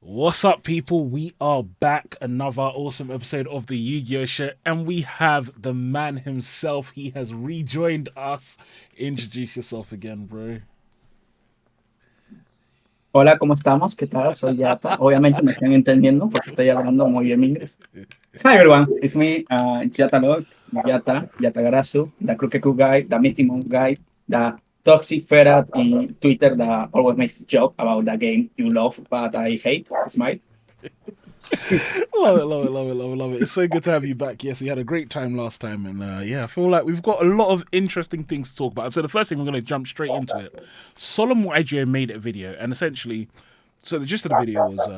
What's up, people? We are back. Another awesome episode of the Yu-Gi-Oh! Show, and we have the man himself. He has rejoined us. Introduce yourself again, bro. Hola, ¿cómo estamos? ¿Qué tal? Soy Yata. Obviamente me están entendiendo porque estoy hablando muy bien mi inglés. Hi everyone, it's me, Yata Log, Yata Garasu, the Crooked Cool guy, the Misty Moon guy, the toxic ferret in Twitter that always makes joke about the game you love but I hate. Smile. Love it, love it, love it, love it, love it. It's so good to have you back. Yes, we had a great time last time, and yeah, I feel like we've got a lot of interesting things to talk about. So the first thing, we're going to jump straight into it. Solemn YGO made a video, and essentially, so the gist of the video was,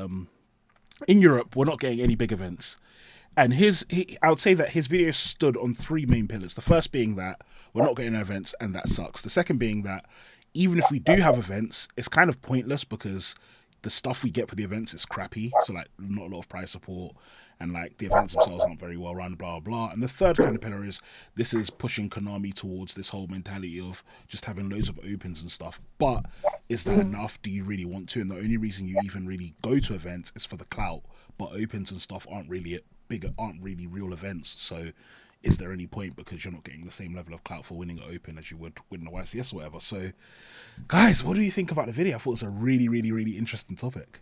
in Europe, we're not getting any big events. And I would say that his video stood on three main pillars. The first being that we're not getting events, and that sucks. The second being that even if we do have events, it's kind of pointless because the stuff we get for the events is crappy. So like not a lot of prize support, and like the events themselves aren't very well run, blah blah blah. And the third kind of pillar is this is pushing Konami towards this whole mentality of just having loads of opens and stuff. But is that enough? Do you really want to? And the only reason you even really go to events is for the clout. But opens and stuff aren't really real events. So is there any point because you're not getting the same level of clout for winning an open as you would win the YCS or whatever? So, guys, what do you think about the video? I thought it was a really, really, really interesting topic.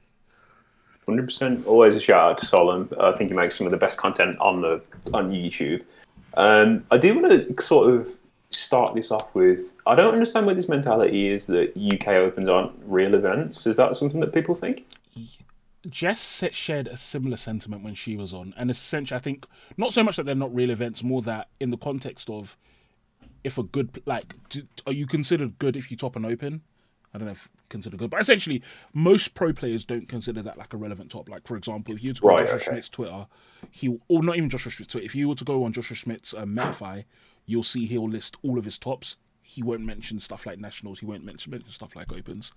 100%. Always a shout out to Solon. I think he makes some of the best content on YouTube. I do want to sort of start this off with, I don't understand where this mentality is that UK Opens aren't real events. Is that something that people think? Jess shared a similar sentiment when she was on, and essentially I think not so much that they're not real events, more that in the context of if a good, like, are you considered good if you top an open? I don't know if considered good, but essentially most pro players don't consider that like a relevant top. Like, for example, if you were to go on Joshua Schmidt's Twitter, or not even Joshua Schmidt's Twitter, if you were to go on Joshua Schmidt's Metafy, you'll see he'll list all of his tops. He won't mention stuff like nationals. He won't mention stuff like opens.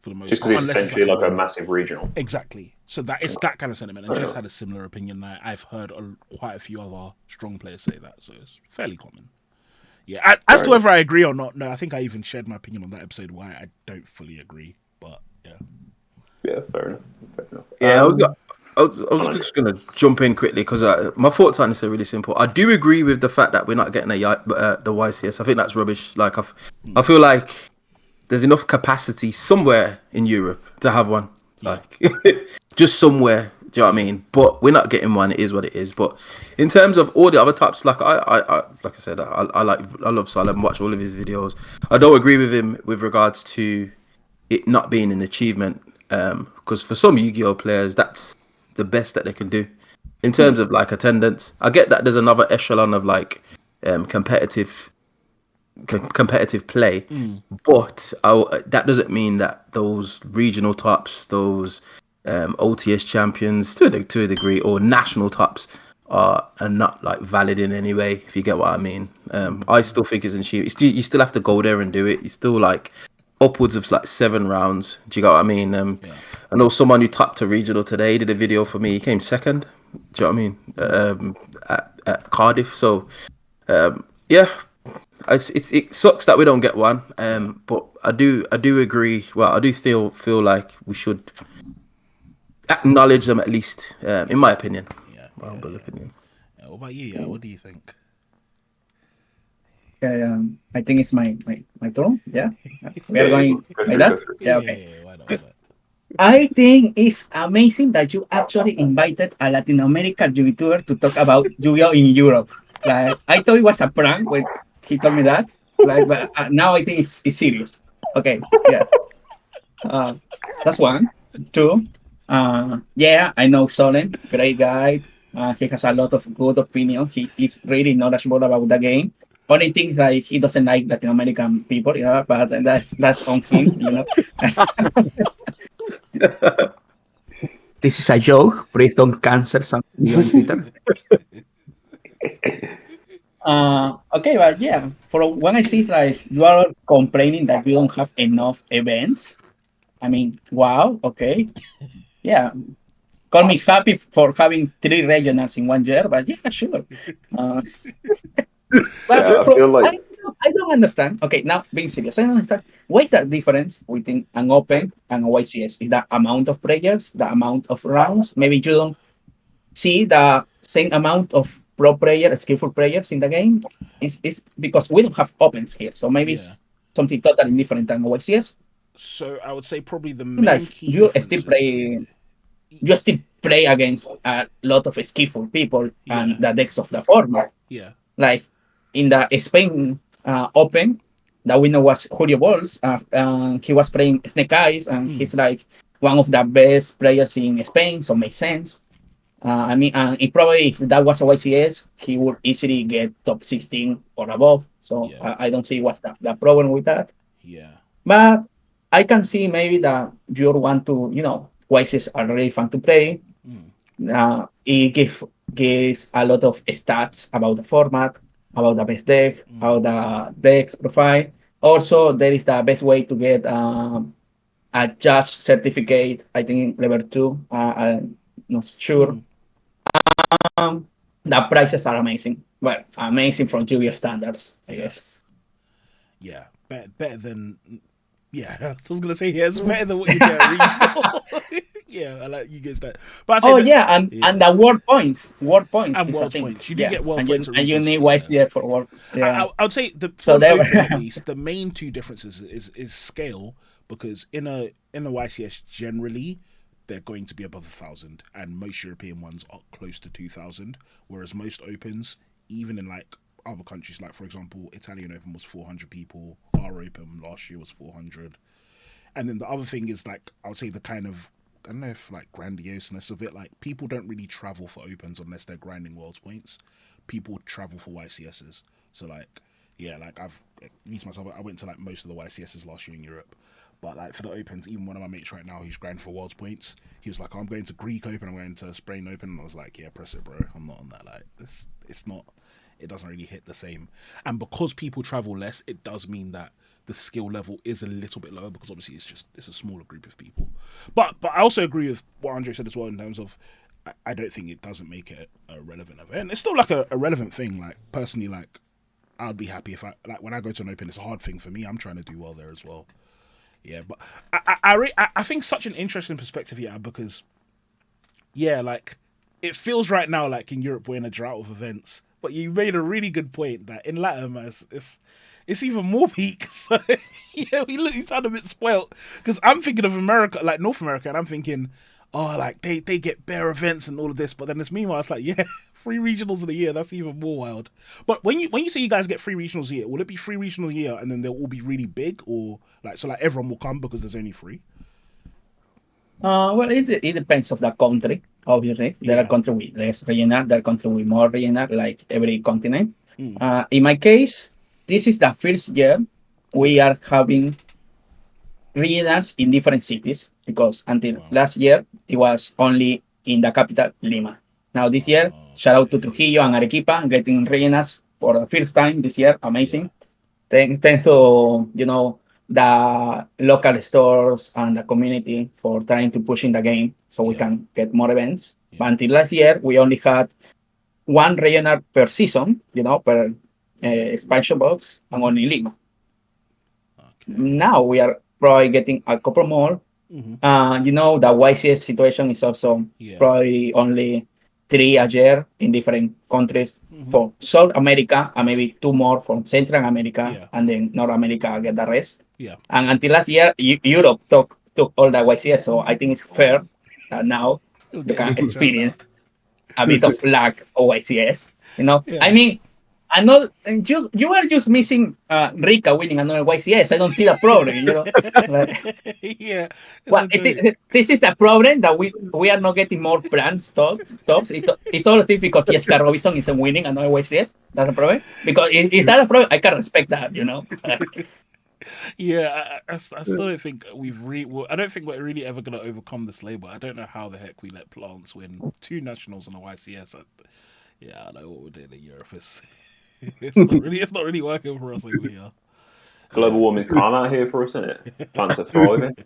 For the most just because it's essentially like a massive regional. Exactly. So that it's that kind of sentiment. And Jess had a similar opinion that I've heard quite a few other strong players say that. So it's fairly common. Yeah. As to whether I agree or not, no, I think I even shared my opinion on that episode why I don't fully agree. But yeah. Yeah, fair enough. Fair enough. Yeah, I was just going to jump in quickly because my thoughts on this are really simple. I do agree with the fact that we're not getting the YCS. I think that's rubbish. Like I feel like there's enough capacity somewhere in Europe to have one, like just somewhere. Do you know what I mean? But we're not getting one. It is what it is. But in terms of all the other tops, like I said, I love Salah and watch all of his videos. I don't agree with him with regards to it not being an achievement, because for some Yu-Gi-Oh players, that's the best that they can do in terms of like attendance. I get that there's another echelon of like competitive play, but that doesn't mean that those regional tops, those OTS champions to a degree, or national tops are not like valid in any way, if you get what I mean. I still think it's achievable. You still have to go there and do it. You still like upwards of like 7 rounds. Do you get what I mean? I know someone who topped a regional today did a video for me. He came second. Do you know what I mean? At Cardiff. So yeah. It sucks that we don't get one, but I do agree. Well, I do feel like we should acknowledge them at least, in my opinion. My humble opinion. Yeah, what about you? Yeah, what do you think? I think it's my turn. Yeah, we are going like that. Yeah, okay. Why not? I think it's amazing that you actually invited a Latin American YouTuber to talk about Yu-Gi-Oh in Europe. Like, I thought it was a prank when he told me that. Like, but now I think it's serious. Okay, yeah. That's one. Two. Yeah, I know Solen, great guy. He has a lot of good opinion. He is really knowledgeable about the game. Only thing is like he doesn't like Latin American people, you know, but that's on him, you know. This is a joke. Please don't cancel something on Twitter. Okay, but yeah, for when I see like you are complaining that you don't have enough events, I mean, wow, okay, yeah, call me happy for having 3 regionals in 1 year, but yeah, sure. But I feel like I don't understand. Okay, now being serious, I don't understand. What is the difference between an open and a YCS? Is the amount of players, the amount of rounds? Maybe you don't see the same amount of pro players, skillful players in the game. Is because we don't have opens here, so maybe Yeah. it's something totally different than YCS. So I would say probably the Like main key differences. you still play against a lot of skillful people and Yeah. the decks of the format. Yeah. Like in the Spain Open, the winner was Julio Balls. He was playing Snake Eyes, and he's like one of the best players in Spain, so makes sense. I mean, and probably if that was a YCS, he would easily get top 16 or above. So Yeah. I don't see what's the problem with that. Yeah. But I can see maybe that you want to, YCS are really fun to play. It gives a lot of stats about the format, about the best deck, about the deck's profile. Also, there is the best way to get a judge certificate, I think level 2. I'm not sure. The prices are amazing. Well, amazing from Yu-Gi-Oh standards, I guess. Yeah. Better than. Yeah, I was gonna say it's better than what you get at regional. Yeah, I like you guys that. But I'd say Oh that, yeah, and the world points and is a world thing. points. You do Yeah, get world and points you at and you regionals. need Yeah. YCF for world. Yeah. I would say So on they open were at least the main two differences is scale, because in a YCS generally they're going to be above 1,000, and most European ones are close to 2,000, whereas most opens, even in like other countries, like for example Italian Open was 400 people, our Open last year was 400. And then the other thing is, like, I would say the kind of, I don't know if like grandioseness of it, like people don't really travel for opens unless they're grinding world's points. People travel for YCSs. So like, yeah, like I've at least myself, I went to like most of the YCSs last year in Europe. But like for the opens, even one of my mates right now who's grinding for world's points, he was like, oh, I'm going to Greek Open, I'm going to Spain Open, and I was like, yeah, press it, bro. I'm not on that. Like this, it's not. It doesn't really hit the same. And because people travel less, it does mean that the skill level is a little bit lower, because obviously it's a smaller group of people. But I also agree with what Andre said as well in terms of I don't think it doesn't make it a relevant event. It's still like a relevant thing. Like personally, like I'd be happy if I like when I go to an open, it's a hard thing for me. I'm trying to do well there as well. Yeah, but I think such an interesting perspective here, because yeah, like it feels right now like in Europe we're in a drought of events. But you made a really good point that in Latin, it's even more peak. So yeah, we sound a bit spoilt, because I'm thinking of America, like North America, and I'm thinking, oh, like they get bare events and all of this. But then meanwhile, it's like, yeah, 3 regionals in a year. That's even more wild. But when you say you guys get 3 regionals a year, will it be 3 regionals a year and then they'll all be really big, or like so like everyone will come because there's only 3? well, it depends of the country. Obviously, there are Yeah. countries with less regional, there are countries with more regional, like every continent. Mm. In my case, this is the first year we Yeah. are having regionals in different cities, because until Wow. last year it was only in the capital Lima. Now this year, shout out to Trujillo and Arequipa getting regionals for the first time this year. Yeah. Amazing. Thanks to the local stores and the community for trying to push in the game so we Yeah. can get more events. Yeah. But until last year, we only had one regional per season, per expansion box, and only Lima. Okay. Now we are probably getting a couple more. Mm-hmm. The YCS situation is also Yeah. probably only 3 a year in different countries Mm-hmm. for South America, and maybe 2 more from Central America, Yeah. and then North America get the rest. Yeah. And until last year, Europe took all the YCS, so I think it's fair that now You're you getting can a big chunk now. experience a bit of lack of YCS. I Yeah. mean, I know you are just missing Rika winning another YCS. I don't see the problem. Like, Yeah. It's well, a joke. this is the problem that we are not getting more brands tops. It's all difficult. Jessica Robinson isn't winning another YCS. That's the problem. Because is that a problem? I can respect that. Yeah, I still don't think I don't think we're really ever going to overcome this label. I don't know how the heck we let Plants win 2 nationals and a YCS. Yeah, I know what we're doing in Europe. It's not really working for us over here. Global warming's calm out here for us, isn't it? Plants are thriving.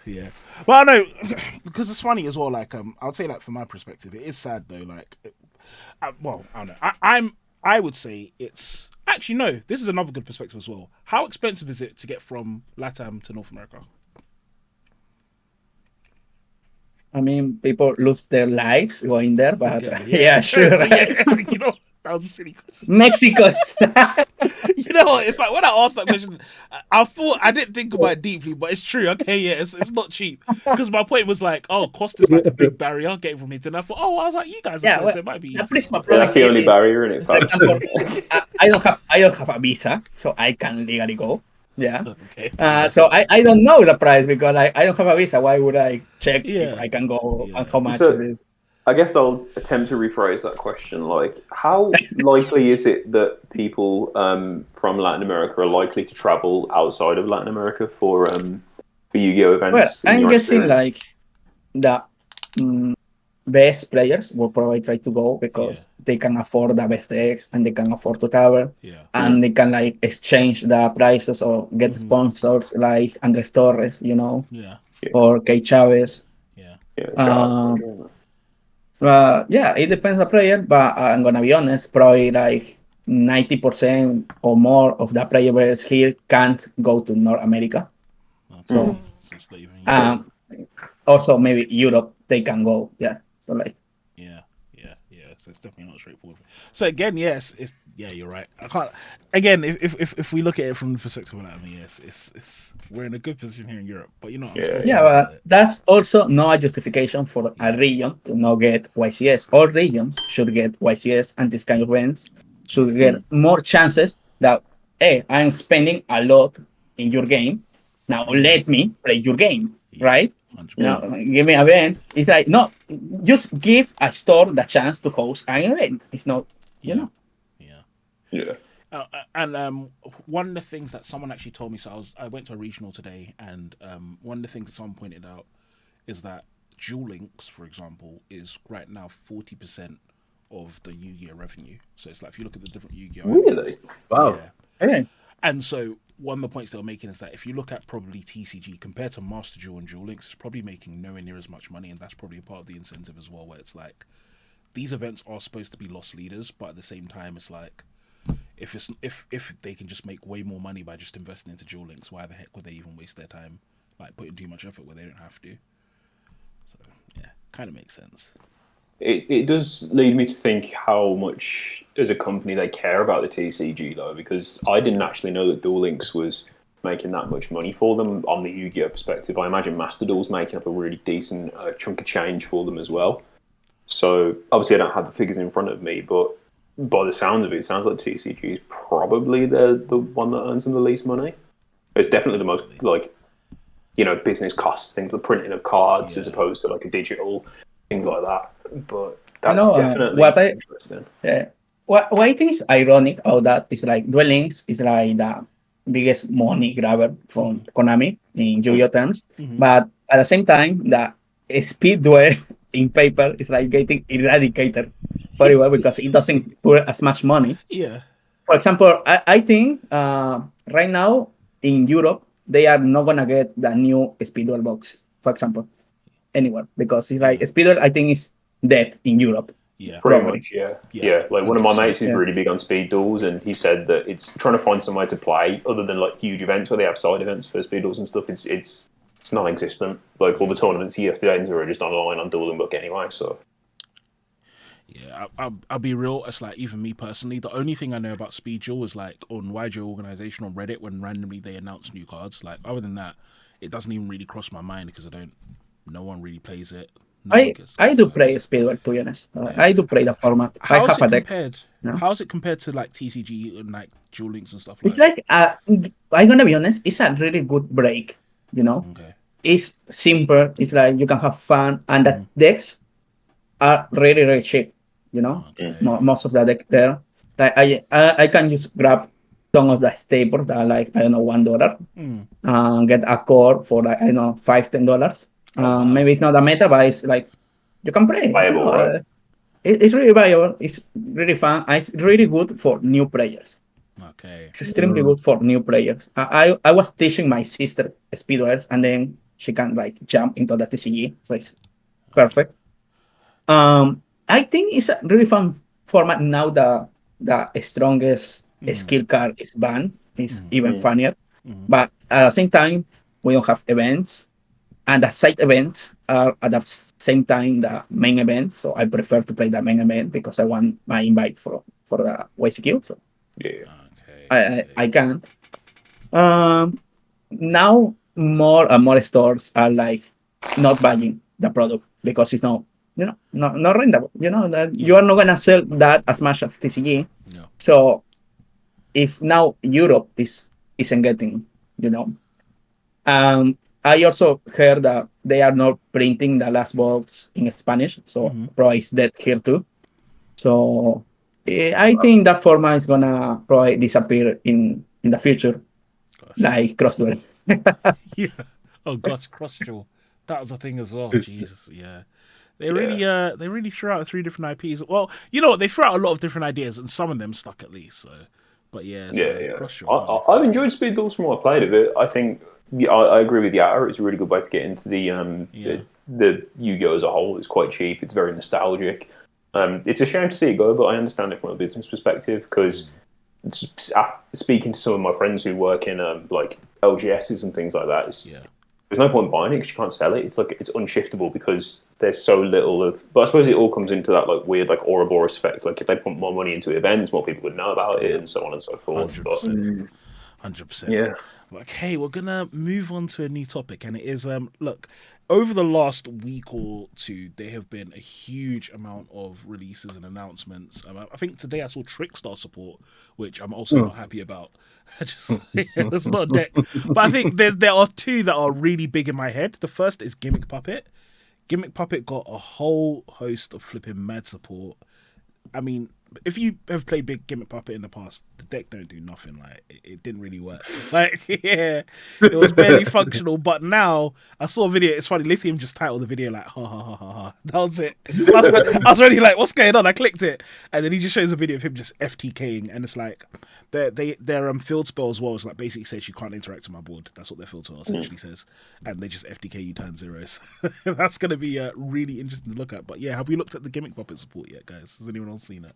Yeah. Well, I know because it's funny as well. Like, I would say, like from my perspective, it is sad though. Like, well, I don't know. I would say it's actually no. This is another good perspective as well. How expensive is it to get from LATAM to North America? I mean, people lose their lives going there, but Okay, yeah, sure. So, yeah, you know, that was a silly question. Mexico. You know what? It's like when I asked that question, I thought I didn't think about it deeply, but it's true. Okay, yeah, it's not cheap because my point was like, oh, cost is like a big barrier getting from here to there. I thought, oh, I was like, you guys are Yeah, close, well, so it might be the easy. principal Yeah, problem that's the only is, barrier in it, for folks. example, I don't have a visa, so I can legally go. Yeah. Okay. So I don't know the price because I don't have a visa. Why would I check if Yeah. I can go Yeah. and how much So- is it? I guess I'll attempt to rephrase that question. Like, how likely is it that people from Latin America are likely to travel outside of Latin America for Yu-Gi-Oh Well, events? in I'm your guessing experience? like the best players will probably try to go because they can afford the best decks and they can afford to travel Yeah. and they can like exchange the prices or get sponsors like Andres Torres, Yeah. or Kay Chavez. Yeah. Yeah, shout out. Yeah, it depends on the player, but I'm gonna be honest, probably like 90% or more of the players here can't go to North America. So So it's not even. also maybe Europe they can go. Yeah. So like Yeah. So it's definitely not straightforward. So again, yes, it's yeah, you're right. I can't. Again, if we look at it from the perspective of that, I mean, yes, it's we're in a good position here in Europe, but I'm still yeah, but that's also not a justification for a region to not get YCS. All regions should get YCS and this kind of events should get more chances that hey, I'm spending a lot in your game. Now let me play your game, right? 100%. Now give me an event. It's like no, just give a store the chance to host an event. It's not, you know. Yeah. And one of the things that someone actually told me, so I went to a regional today, and one of the things that someone pointed out is that Duel Links, for example, is right now 40% of the Yu-Gi-Oh revenue. So it's like if you look at the different Yu-Gi-Oh, Really? Wow. yeah. Okay. And so one of the points they were making is that if you look at probably TCG compared to Master Duel and Duel Links, it's probably making nowhere near as much money, and that's probably a part of the incentive as well, where it's like these events are supposed to be loss leaders, but at the same time, it's like if they can just make way more money by just investing into Duel Links, why the heck would they even waste their time like putting too much effort where they don't have to? So yeah, kind of makes sense. It does lead me to think how much, as a company, they care about the TCG, though, because I didn't actually know that Duel Links was making that much money for them on the Yu-Gi-Oh perspective. I imagine Master Duel's making up a really decent chunk of change for them as well. So, obviously, I don't have the figures in front of me, but by the sound of it, it sounds like TCG is probably the one that earns them the least money. It's definitely the most, like, business costs, things, the printing of cards as opposed to, like, a digital, things like that. But that's definitely interesting. Yeah. What I think is ironic about that is like Duel Links is like the biggest money grabber from Konami in Yu-Gi-Oh terms, but at the same time, the speed duel in paper is like getting eradicated very well because it doesn't put as much money. Yeah. For example, I think right now in Europe they are not gonna get the new speed duel box, for example, anywhere because it's like speed duel I think is dead in Europe. Yeah. Pretty Probably. much, yeah. Like one of my mates is really big on speed duels, and he said that it's trying to find somewhere to play other than like huge events where they have side events for speed duels and stuff. It's non-existent. Like all the tournaments you have to enter are just online on Dueling Book anyway. So yeah, I'll be real. It's like even me personally, the only thing I know about Speed Duel is like on YJ Organization on Reddit when randomly they announce new cards. Like other than that, it doesn't even really cross my mind because no one really plays it. I do play Speedwell, to be honest. I do play the format. I have a deck. How's it compared to like TCG and like Duel Links and stuff? It's like I'm gonna be honest. It's a really good break. Okay. It's simple. It's like you can have fun, and the decks are really really cheap. Most of the deck there. Like I can just grab some of the staples that are like I don't know $1, get a core for like I don't know $5-10. Maybe it's not a meta, but it's like you can play. viable, right? It's really viable. It's really fun. It's really good for new players. Okay. It's extremely good for new players. I was teaching my sister speedwares, and then she can like jump into the TCG, so it's perfect. I think it's a really fun format now. the strongest skill card is banned is even Mm. funnier. But at the same time, we don't have events, and the side events are at the same time the main event. So I prefer to play the main event because I want my invite for the YCQ. So Yeah. Okay. I can. Now more and more stores are like not buying the product because it's not not rentable. That you are not gonna sell that as much of TCG. No. So if now Europe isn't getting, you know, I also heard that they are not printing the last box in Spanish, so probably it's dead here too. So I think that format is gonna probably disappear in the future, Gosh. like Crossduel. Yeah. Oh gosh, Crossjaw. That was a thing as well. Jesus. Yeah. They really threw out 3 different IPs. Well, you know what? They threw out a lot of different ideas, and some of them stuck at least. So, but yeah, so Yeah. Crossjaw. I've enjoyed Speed Duels from what I played of it. I think I agree with Yata. It's a really good way to get into the Yu-Gi-Oh as a whole. It's quite cheap. It's very nostalgic. It's a shame to see it go, but I understand it from a business perspective because speaking to some of my friends who work in like LGSs and things like that, there's no point buying it because you can't sell it. It's like it's unshiftable because there's so little of. But I suppose it all comes into that like weird like Ouroboros effect. Like if they put more money into events, more people would know about it, and so on and so forth. 100%. 100%. Yeah. Okay, we're gonna move on to a new topic, and it is look, over the last week or two, there have been a huge amount of releases and announcements. I think today I saw Trickstar support, which I'm also not happy about. It's not a deck, but I think there are 2 that are really big in my head. The first is Gimmick Puppet. Gimmick Puppet got a whole host of flipping mad support. I mean, if you have played big Gimmick Puppet in the past, the deck don't do nothing. Like it didn't really work. Like it was barely functional. But now I saw a video. It's funny. Lithium just titled the video like ha ha ha ha ha. That was it. I was already like, what's going on? I clicked it, and then he just shows a video of him just FTKing, and it's like their field spell as well is like basically says you can't interact with my board. That's what their field spell essentially says, and they just FTK you turn 0s. That's gonna be really interesting to look at. But yeah, have we looked at the Gimmick Puppet support yet, guys? Has anyone else seen it?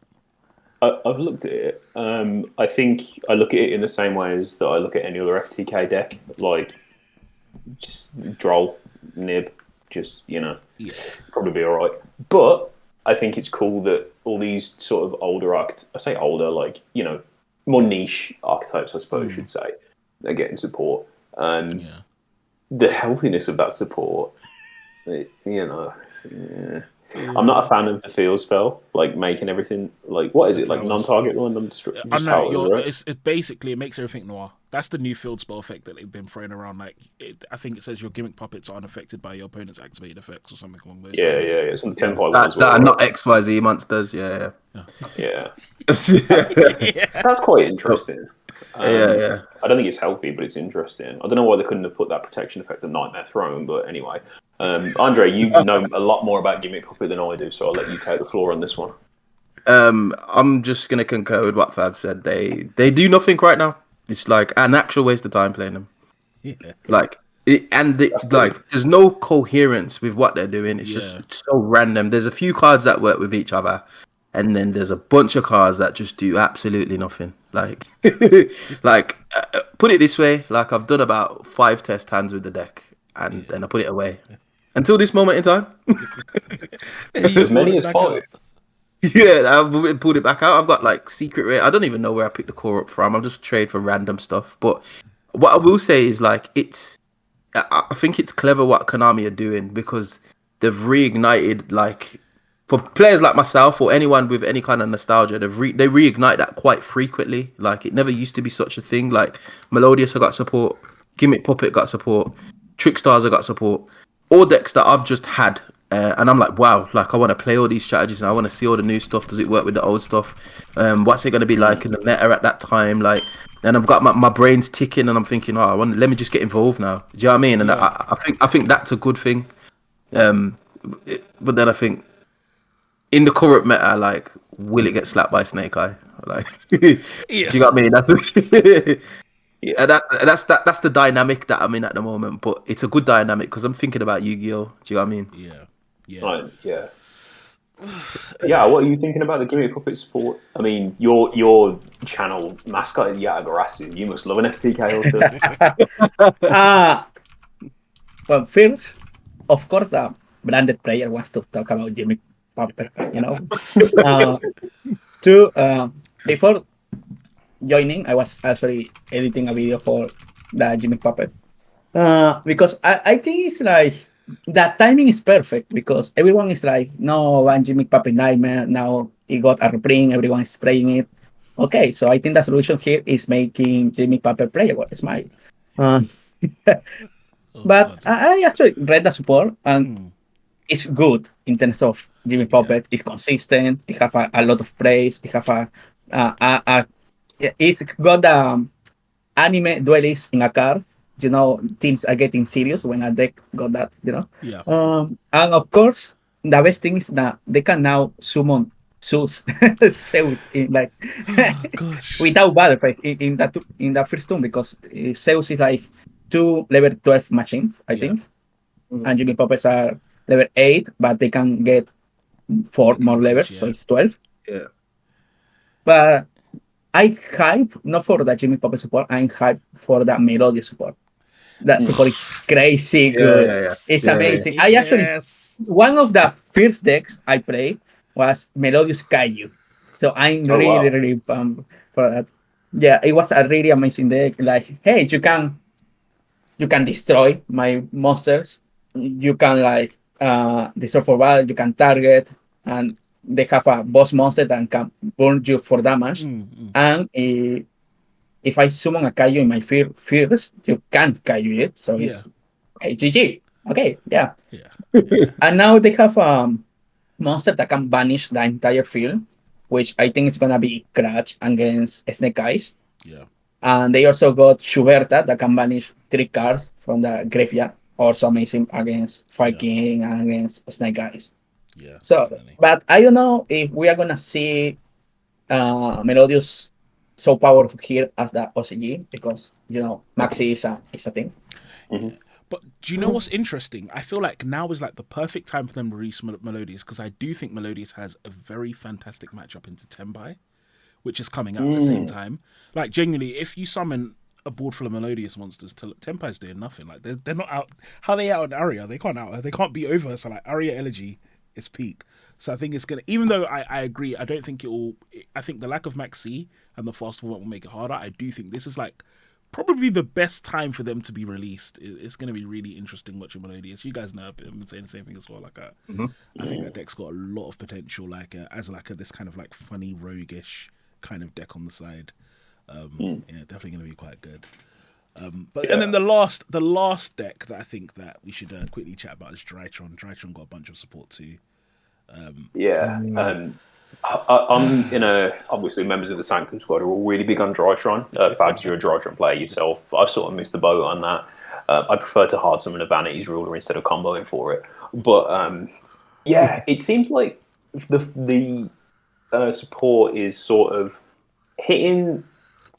I've looked at it. I think I look at it in the same way as that I look at any other FTK deck. Like, just droll, nib, just, probably be all right. But I think it's cool that all these sort of older I say older, like, more niche archetypes, I suppose you should say, are getting support. The healthiness of that support, I'm not a fan of the field spell, like making everything like what is it like non-target random destruction? It basically it makes everything noir. That's the new field spell effect that they've been throwing around. Like I think it says your Gimmick Puppets are unaffected by your opponent's activated effects or something along those lines. Yeah. Some 10-point that are not XYZ monsters. Yeah. That's quite interesting. Yeah. I don't think it's healthy, but it's interesting. I don't know why they couldn't have put that protection effect of Nightmare Throne, but anyway. Andre, you know a lot more about Gimmick Puppet than I do, so I'll let you take the floor on this one. I'm just gonna concur with what Fab said. They do nothing right now. It's like an actual waste of time playing them. Yeah. There's no coherence with what they're doing. It's just so random. There's a few cards that work with each other, and then there's a bunch of cards that just do absolutely nothing. Like, put it this way: like I've done about 5 test hands with the deck, and then I put it away. Until this moment in time, as many as 5. Yeah, I've pulled it back out. I've got like secret rate. I don't even know where I picked the core up from. I'll just trade for random stuff. But what I will say is like I think it's clever what Konami are doing because they've reignited like for players like myself or anyone with any kind of nostalgia. They reignite that quite frequently. Like it never used to be such a thing. Like Melodious have got support, Gimmick Puppet got support, Trickstars have got support. All decks that I've just had. And I'm like, wow, like I want to play all these strategies and I want to see all the new stuff. Does it work with the old stuff? What's it going to be like in the meta at that time? Like, and I've got my brain's ticking and I'm thinking, let me just get involved now. Do you know what I mean? And I think that's a good thing. But then I think in the current meta, like, will it get slapped by Snake Eye? Like, do you know what I mean? That's that's the dynamic that I'm in at the moment. But it's a good dynamic because I'm thinking about Yu-Gi-Oh. Do you know what I mean? Yeah. Yeah. Yeah, what are you thinking about the gimmick puppet support? I mean, your channel mascot is Yata. You must love an FTK or two. uh, but first, of course, the branded player wants to talk about Jimmy Puppet, you know. Uh, two, before joining, I was actually editing a video for the Jimmy Puppet. Because I think it's like that timing is perfect because everyone is like, no, one Jimmy Puppet nightmare. Now it got a reprint, everyone is playing it. Okay, so I think the solution here is making Jimmy Puppet playable. It's my. Uh, Oh but God. I actually read the support and Hmm. it's good in terms of Jimmy Yeah. Puppet. It's consistent. It have a lot of praise. It have a it's got anime duelists in a car. You know, things are getting serious when a deck got that. Yeah. And of course, the best thing is that they can now summon Zeus, Zeus in like Oh gosh. without battle phase in the first turn because Zeus is like 2 level 12 machines, I Yeah. think, and Jimmy Puppets are level 8, but they can get four They can more increase. levels, so Yeah. it's 12. Yeah. But I hype not for the Jimmy Puppet support. I'm hype for the Melodious support. That support is crazy Yeah, good. yeah, yeah. It's Yeah, yeah. amazing. I actually Yes. one of the first decks I played was Melodious Kaiju. So I'm Oh really, wow. really pumped for that. Yeah, it was a really amazing deck. Like, hey, you can destroy my monsters. You can like destroy for battle. You can target, and they have a boss monster that can burn you for damage. Mm. And if I summon a Kaiju in my fields, you can't Kaiju it. So Yeah. it's okay, GG. Okay, yeah. Yeah. Yeah. And now they have monster that can banish the entire field, which I think is gonna be Crash against Snake Eyes. Yeah. And they also got Schuberta that can banish 3 cards from the graveyard. Also amazing against Fire Yeah. King and against Snake Eyes. Yeah. So, Definitely. but I don't know if we are gonna see Melodious so powerful here as the OCG because Maxi is a thing. Yeah. But do you know what's interesting? I feel like now is like the perfect time for them to release Melodious because I do think Melodious has a very fantastic matchup into Tembai, which is coming out at the same time. Like genuinely, if you summon a board full of Melodious monsters, Tempai's doing nothing. Like they're not out. How are they out in Aria? They can't out. They can't be over. So like Aria Elegy is peak. So I think it's gonna. Even though I agree, I don't think it will. I think the lack of Maxi and the fast format will make it harder. I do think this is like probably the best time for them to be released. It's going to be really interesting watching Melodious. You guys know I've been saying the same thing as well. Like, I think that deck's got a lot of potential. Like, as like this kind of like funny roguish kind of deck on the side. Yeah, definitely going to be quite good. But and then the last deck that I think that we should quickly chat about is Drytron. Drytron got a bunch of support too. Yeah. I'm obviously members of the Sanctum Squad are all really big on Drytron. Fabs, you're a Drytron player yourself. I sort of missed the boat on that. I prefer to hard summon a Vanity's Ruler instead of comboing for it. But yeah, it seems like the support is sort of hitting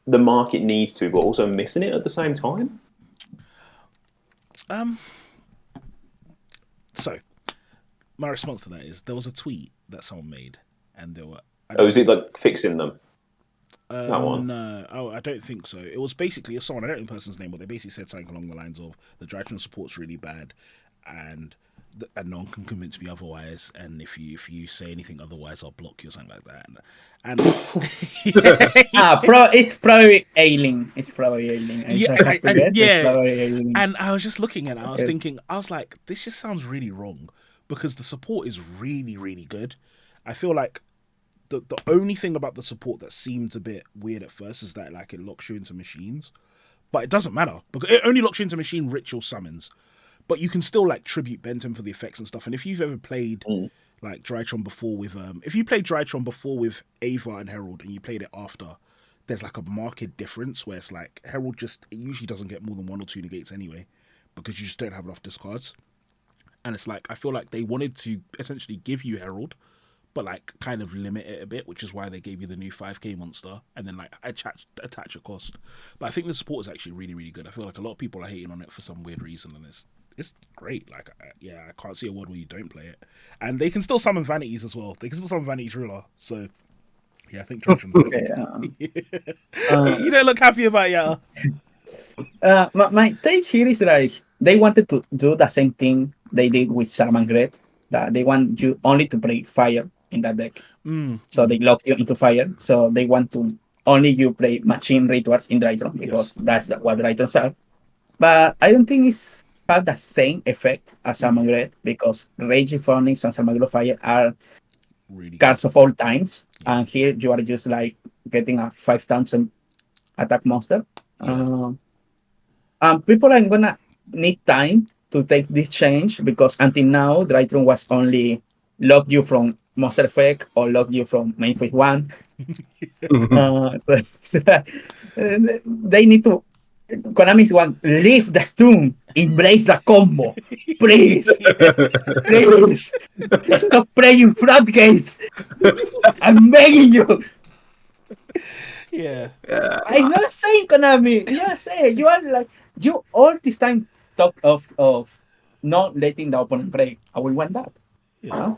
the mark it needs to, but also missing it at the same time. So my response to that is there was a tweet that someone made, and there were. Oh, is it like fixing them? That one. No, I don't think so. It was basically someone, I don't know the person's name, but they basically said something along the lines of the Drytron support's really bad, and no one can convince me otherwise. And if you say anything otherwise, I'll block you or something like that. And It's probably ailing. It's probably ailing. I have to guess. It's yeah. probably ailing. And I was just looking at it. I was thinking, I was like, this just sounds really wrong because the support is really, really good. I feel like the only thing about the support that seemed a bit weird at first is that like it locks you into machines, but it doesn't matter because it only locks you into machine ritual summons. But you can still like tribute Benton for the effects and stuff. And if you've ever played like Drytron before with if you played Drytron before with Ava and Herald and you played it after, there's like a marked difference where it's like Herald it usually doesn't get more than 1 or 2 negates anyway because you just don't have enough discards. And it's like I feel like they wanted to essentially give you Herald, but like kind of limit it a bit, which is why they gave you the new 5k monster and then like attach a cost. But I think the support is actually really, really good. I feel like a lot of people are hating on it for some weird reason, and it's great. Like, I can't see a world where you don't play it. And they can still summon vanities as well. They can still summon vanities ruler. So yeah, I think Tritron's good. You don't look happy about it, Yata. My take here is like they wanted to do the same thing they did with Salamangreat. That they want you only to play fire in that deck. So they lock you into fire. So they want to only you play machine rituals in Drytron because that's what Drytrons are. But I don't think it's have the same effect as Salamangreat because Raging Phoenix and Salamangreat Fire are Really cards good. of all times. And here you are just like getting a 5,000 attack monster. People are gonna need time to take this change because until now, Drytron was only lock you from monster effect or lock you from main phase one. They need to. Konami's one leave the stone, embrace the combo, please, please. Stop playing floodgates. I'm begging you. Yeah. It's not the same, Konami. Yeah, say you are like you all this time talk of not letting the opponent play. I will want that. Yeah.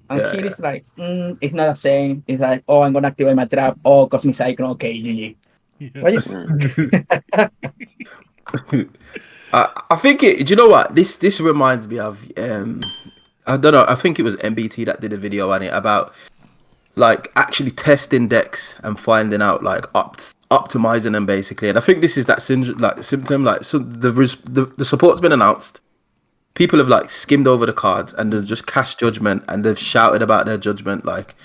And here it's like it's not the same. It's like, oh, I'm gonna activate my trap. Oh, Cosmic Cyclone. Okay, GG. Yeah. Why just I think it. Do you know what this reminds me of? I don't know. I think it was MBT that did a video on it about like actually testing decks and finding out like optimizing them basically. And I think this is that symptom. Like, so the support's been announced. People have like skimmed over the cards and they've just cast judgment and they've shouted about their judgment like,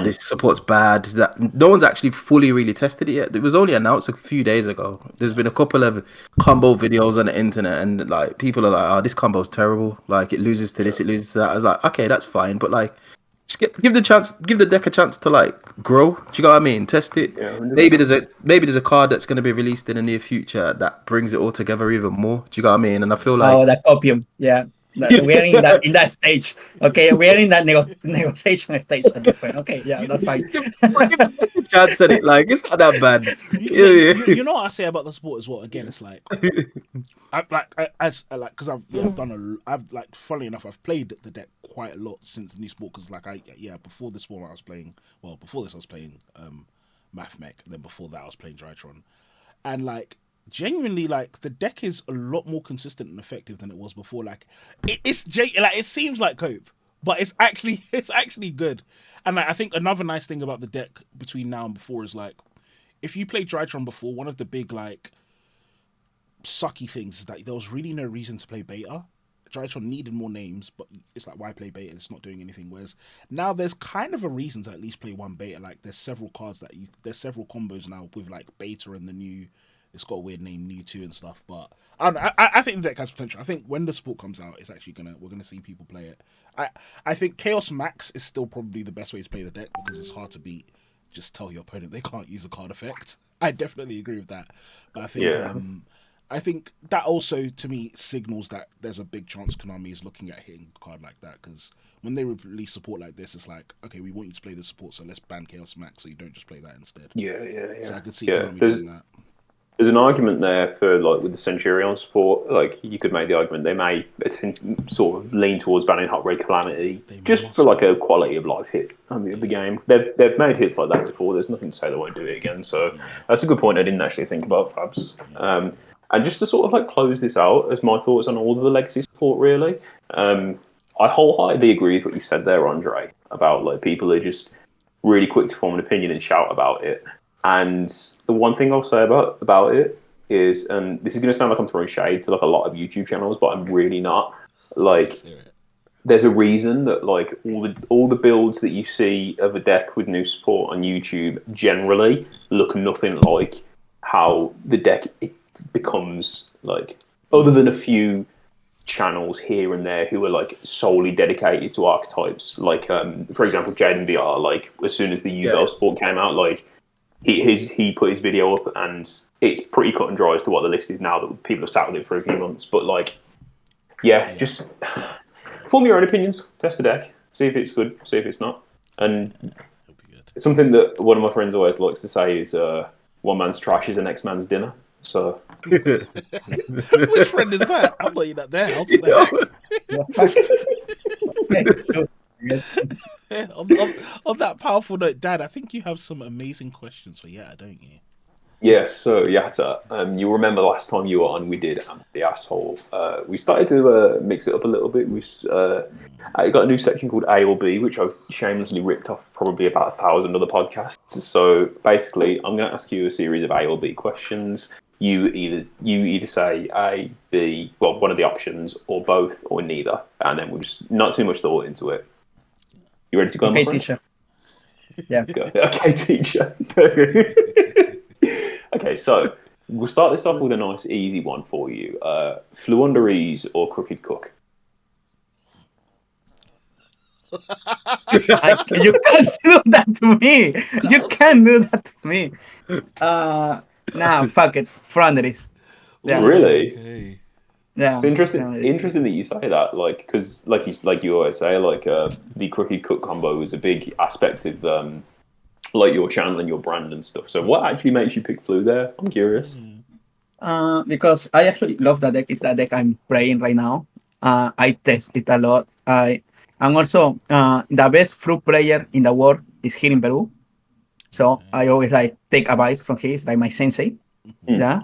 this support's bad. That no one's actually fully really tested it yet. It was only announced a few days ago. There's been a couple of combo videos on the internet and like people are like, oh, this combo's terrible. Like it loses to this, it loses to that. I was like, okay, that's fine, but like just give the deck a chance to like grow. Do you know what I mean? Test it. Yeah, maybe there's a card that's going to be released in the near future that brings it all together even more. Do you know what I mean? And I feel like the copium? Yeah, we're in that stage. Okay, we're in that negotiation stage at this point. Okay, yeah, that's fine. give a chance at it. Like it's not that bad. You know what I say about the sport as well. Again, it's like, because I've like, funnily enough, I've played the deck quite a lot since the new sport. Because before this format I was playing. Well, before this I was playing Math Mech, and then before that I was playing Drytron, and like genuinely, like the deck is a lot more consistent and effective than it was before. Like it seems like cope, but it's actually good. And like, I think another nice thing about the deck between now and before is like, if you played Drytron before, one of the big like sucky things is that there was really no reason to play beta. Drytron needed more names, but it's like, why play beta? It's not doing anything. Whereas now there's kind of a reason to at least play one beta. Like there's several cards there's several combos now with like beta and the new. It's got a weird name, New 2 and stuff, but I don't know. I think the deck has potential. I think when the sport comes out, it's actually we're gonna see people play it. I think Chaos Max is still probably the best way to play the deck because it's hard to beat. Just tell your opponent they can't use a card effect. I definitely agree with that. But I think that also to me signals that there's a big chance Konami is looking at hitting a card like that, because when they release support like this, it's like, okay, we want you to play this support, so let's ban Chaos Max so you don't just play that instead. Yeah. So I could see Konami doing that. There's an argument there for like with the Centurion support. Like you could make the argument they may sort of lean towards banning Hot Red Calamity just for like a quality of life hit of the game. They've made hits like that before. There's nothing to say they won't do it again. So that's a good point. I didn't actually think about, Fabs. And just to sort of like close this out as my thoughts on all of the legacy support, really. I wholeheartedly agree with what you said there, Andre, about like people are just really quick to form an opinion and shout about it. And the one thing I'll say about it is, and this is going to sound like I'm throwing shade to like a lot of YouTube channels, but I'm really not. Like, there's a reason that like all the builds that you see of a deck with new support on YouTube generally look nothing like how the deck becomes, like, other than a few channels here and there who are like solely dedicated to archetypes. Like, for example, Jaden VR. Like, as soon as the U-Bell support came out, like. He put his video up and it's pretty cut and dry as to what the list is now that people have sat with it for a few months. But like, just form your own opinions, test the deck, see if it's good, see if it's not. And something that one of my friends always likes to say is one man's trash is the next man's dinner. So Which friend is that? I'm not even at their house. What the heck? Yeah, fuck. Okay, sure. Yes. On that powerful note, Dad, I think you have some amazing questions for Yata, don't you? yes, so Yata, you remember last time you were on, we did the asshole. We started to mix it up a little bit. I got a new section called A or B, which I shamelessly ripped off probably about 1,000 other podcasts. So basically, I'm going to ask you a series of A or B questions. You either say A, B, well, one of the options, or both, or neither, and then we'll just not too much thought into it. You ready to go, my Okay, friend? teacher. Yeah. Let's go. Okay, teacher. Okay, so we'll start this off with a nice, easy one for you. Floo under ease or crooked cook? You can't do that to me. You can't do that to me. Nah, fuck it. Fronderies. Yeah. Really? Okay. Yeah. It's interesting. Fronderies. Interesting that you say that, like, because like you always say, like, the crooked cook combo is a big aspect of like your channel and your brand and stuff. So, what actually makes you pick Floo there? I'm curious. Because I actually love the deck. It's the deck I'm playing right now. I test it a lot. I'm also the best fruit player in the world is here in Peru. So I always like take advice from him. It's like my sensei. Yeah.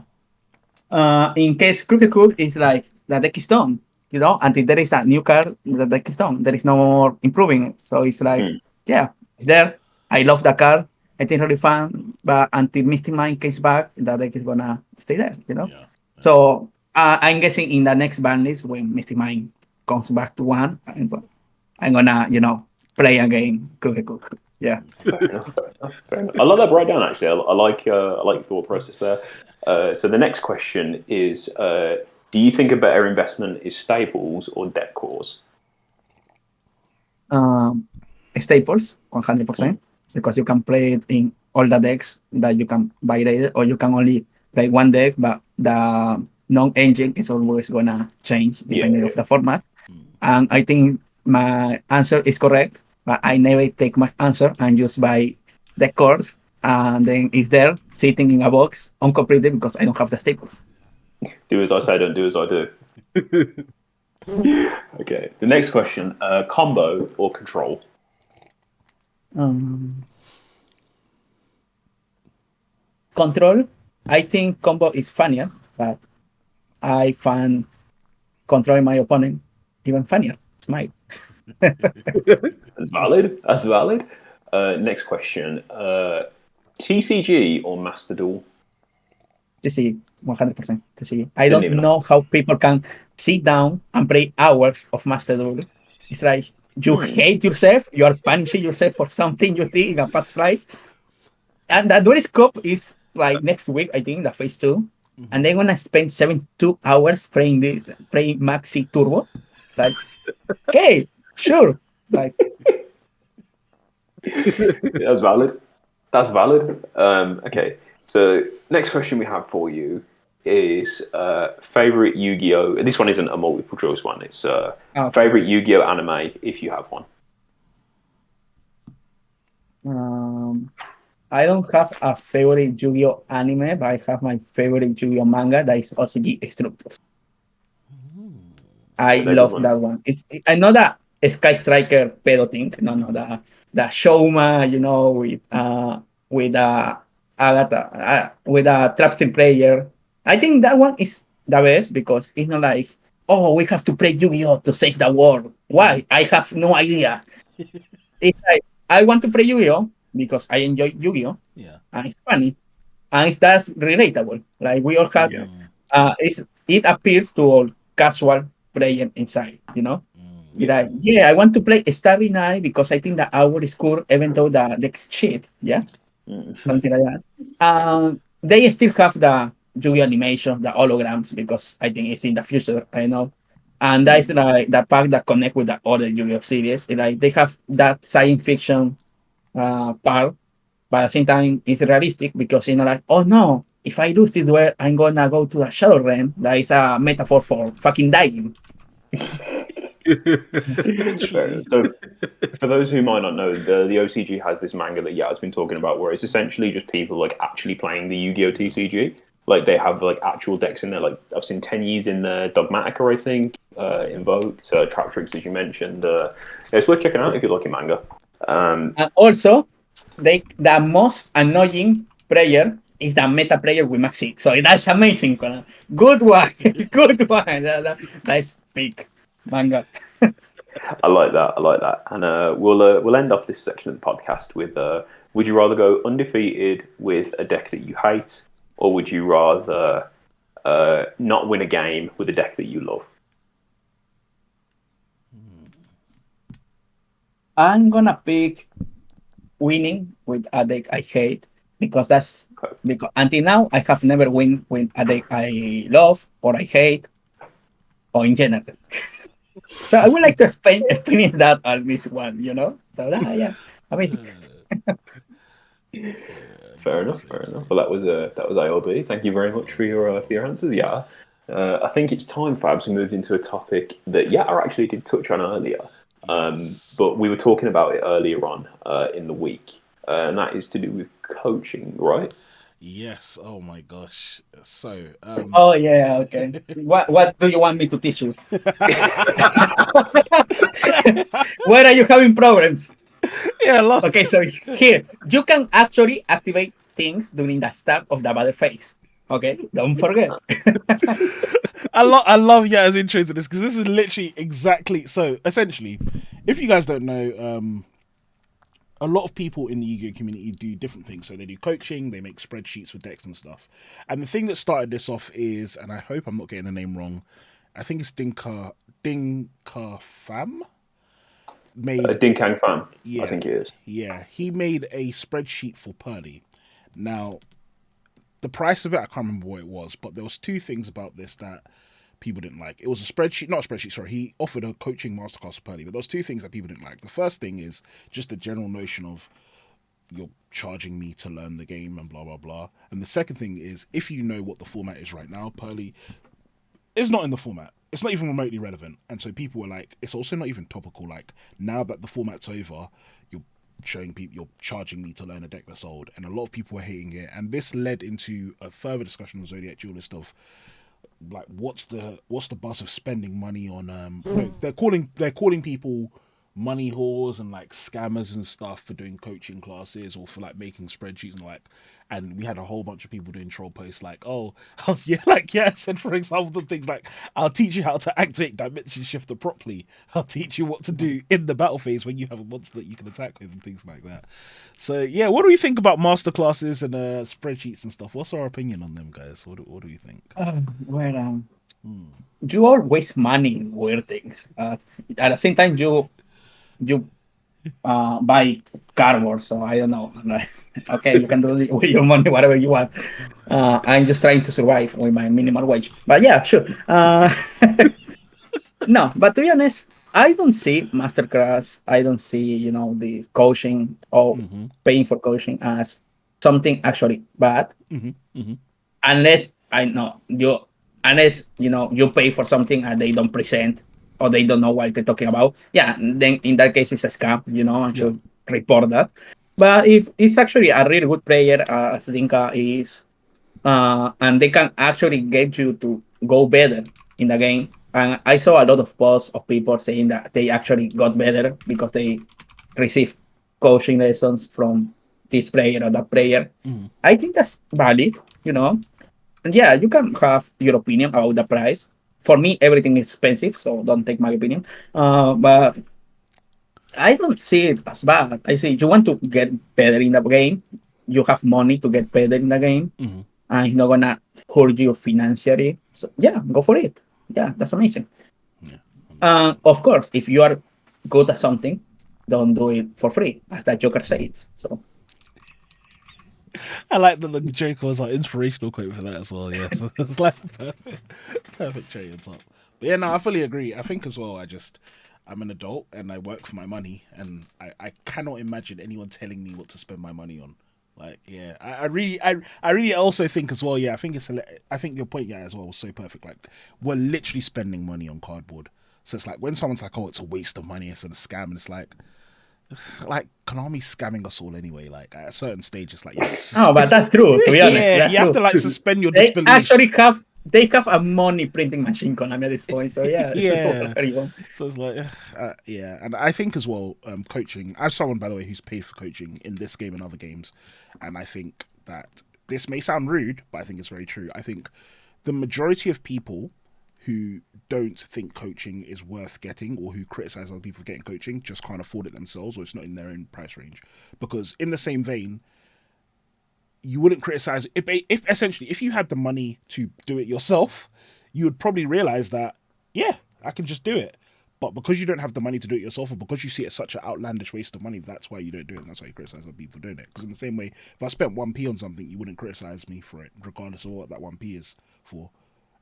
In case Crooked Cook is like the deck is done, until there is a new card, the deck is done. There is no more improving it. So it's like, yeah, it's there. I love the card. I think really fun. But until Mystic Mind comes back, the deck is gonna stay there, Yeah. So I'm guessing in the next ban list when Mystic Mind comes back to one, I'm gonna, play again Crooked Cook. Yeah. Fair enough. Fair enough. I love that breakdown. Actually, I like your thought process there. So the next question is: do you think a better investment is staples or deck cores? Staples, 100%, because you can play it in all the decks that you can buy later, or you can only play one deck, but the non-engine is always gonna change depending of the format. And I think my answer is correct, but I never take my answer and just buy the cards, and then it's there sitting in a box uncompleted because I don't have the staples. Do as I say, don't do as I do. Okay. The next question: combo or control? Control, I think combo is funnier, but I find controlling my opponent even funnier. Smile. That's valid. That's valid. Next question: TCG or Master Duel? TCG, 100% TCG. I Didn't don't even know how people can sit down and play hours of Master Duel. It's like you hate yourself, you are punishing yourself for something you did in a past life. And the Duel Scope is like next week, I think, the phase 2. And they're gonna spend 72 hours playing Maxi Turbo. Like, okay, sure. Like, That's valid. That's valid. Okay. So next question we have for you is favorite Yu-Gi-Oh. This one isn't a multiple choice one. It's favorite Yu-Gi-Oh anime if you have one. I don't have a favorite Yu-Gi-Oh anime, but I have my favorite Yu-Gi-Oh manga that is OCG Structures. I love that one. I know that Sky Striker pedo thing. No, the Showma, with Agatha, with a Trapster player. I think that one is the best because it's not like, oh, we have to play Yu-Gi-Oh to save the world. Why? I have no idea. It's like I want to play Yu-Gi-Oh because I enjoy Yu-Gi-Oh. Yeah. And it's funny, and that's relatable. Like we all have, it appeals to all casual player inside. Like, I want to play Starry Night because I think the hour is cool, even though the next shit, something like that. They still have the Yu-Gi animation, the holograms, because I think it's in the future. I know. And that's like the part that connect with the other Yu-Gi-Oh series. Like they have that science fiction part, but at the same time it's realistic because like, oh no, if I lose this duel, I'm gonna go to the Shadow Realm. That is a metaphor for fucking dying. So, for those who might not know, the OCG has this manga that Yata's been talking about, where it's essentially just people like actually playing the Yu-Gi-Oh TCG. Like they have like actual decks in there. Like I've seen Tenyis in there, Dogmatica, I think, Invoked, Trap Tricks as you mentioned. It's worth checking out if you're looking manga. And also, the most annoying player is the meta player with Maxi. So that's amazing. Good one. Good one. That's big manga. I like that. I like that. And we'll end off this section of the podcast with: would you rather go undefeated with a deck that you hate, or would you rather not win a game with a deck that you love? I'm gonna pick winning with a deck I hate because that's Okay. because until now I have never win with a deck I love or I hate or in general. So I would like to experience that at least one, you know. So yeah, I mean, Fair enough. Fair enough. Well, that was ILB. Thank you very much for your answers. Yeah. I think it's time, Fabs, we moved into a topic that Yata actually did touch on earlier. Yes. But we were talking about it earlier on in the week, and that is to do with coaching, right? Yes. Oh my gosh. So, oh yeah, okay. What do you want me to teach you? Where are you having problems? yeah, love. Okay, so here you can actually activate things during the start of the battle phase. Okay, don't forget. I love Yata's intro to this because this is literally exactly so. Essentially, if you guys don't know, a lot of people in the Yu-Gi-Oh community do different things. So they do coaching, they make spreadsheets with decks and stuff. And the thing that started this off is, and I hope I'm not getting the name wrong, I think it's Dinka Fam made Dinkang Fan, yeah, I think it is. yeah, he made a spreadsheet for Pearly. Now, the price of it, I can't remember what it was, but there was two things about this that people didn't like. It was a spreadsheet, not a spreadsheet, sorry. He offered a coaching masterclass for Pearly, but there was two things that people didn't like. The first thing is just the general notion of you're charging me to learn the game and blah, blah, blah. And the second thing is, if you know what the format is right now, Pearly is not in the format. It's not even remotely relevant. And so people were like, it's also not even topical. Like, now that the format's over, you're showing people, you're charging me to learn a deck that's old. And a lot of people were hating it. And this led into a further discussion on Zodiac Duelist of, like, what's the buzz of spending money on they're calling people money whores and like scammers and stuff for doing coaching classes or for like making spreadsheets and we had a whole bunch of people doing troll posts like, oh, I said, for example, things like, I'll teach you how to activate Dimension Shifter properly, I'll teach you what to do in the battle phase when you have a monster that you can attack with and things like that. So yeah, what do we think about masterclasses and spreadsheets and stuff? What's our opinion on them, guys? What do you think? Well, you all waste money in weird things. At the same time, you buy cardboard, so I don't know. Okay, you can do with your money whatever you want. I'm just trying to survive with my minimum wage. But yeah, sure. No, but to be honest, I don't see masterclass. I don't see the coaching or paying for coaching as something actually bad, unless I know you, unless you pay for something and they don't present or they don't know what they're talking about. Yeah, then in that case it's a scam. And should report that. But if it's actually a really good player, as Dinka is, and they can actually get you to go better in the game. And I saw a lot of posts of people saying that they actually got better because they received coaching lessons from this player or that player. I think that's valid. And yeah, you can have your opinion about the price. For me, everything is expensive, so don't take my opinion. But I don't see it as bad. I say you want to get better in the game, you have money to get better in the game, and it's not gonna hurt you financially. So yeah, go for it. Yeah, that's amazing. Of course, if you are good at something, don't do it for free, as that Joker says. So I like that the Joker was like inspirational quote for that as well. Yeah, so it's like perfect cherry on top. But yeah, no, I fully agree. I think as well. I'm an adult and I work for my money, and I cannot imagine anyone telling me what to spend my money on. Like, yeah, I really also think as well. Yeah, I think your point, yeah, as well was so perfect. Like, we're literally spending money on cardboard. So it's like when someone's like, "Oh, it's a waste of money, it's a scam," and it's like, like Konami's scamming us all anyway. Like at a certain stage, it's like you have to Oh, but that's true. To be honest, yeah, that's you have true. to like suspend your They disbelief. actually have a money printing machine, Konami, at this point. So yeah, Yeah. everyone. So it's like, yeah, and I think as well, coaching. As someone, by the way, who's paid for coaching in this game and other games, and I think that this may sound rude, but I think it's very true. I think the majority of people who don't think coaching is worth getting or who criticize other people for getting coaching just can't afford it themselves or it's not in their own price range. Because in the same vein, you wouldn't criticize if essentially if you had the money to do it yourself, you would probably realize that yeah, I can just do it. But because you don't have the money to do it yourself, or because you see it as such an outlandish waste of money, that's why you don't do it. And that's why you criticize other people doing it. Because in the same way, if I spent 1p on something, you wouldn't criticize me for it, regardless of what that 1p is for.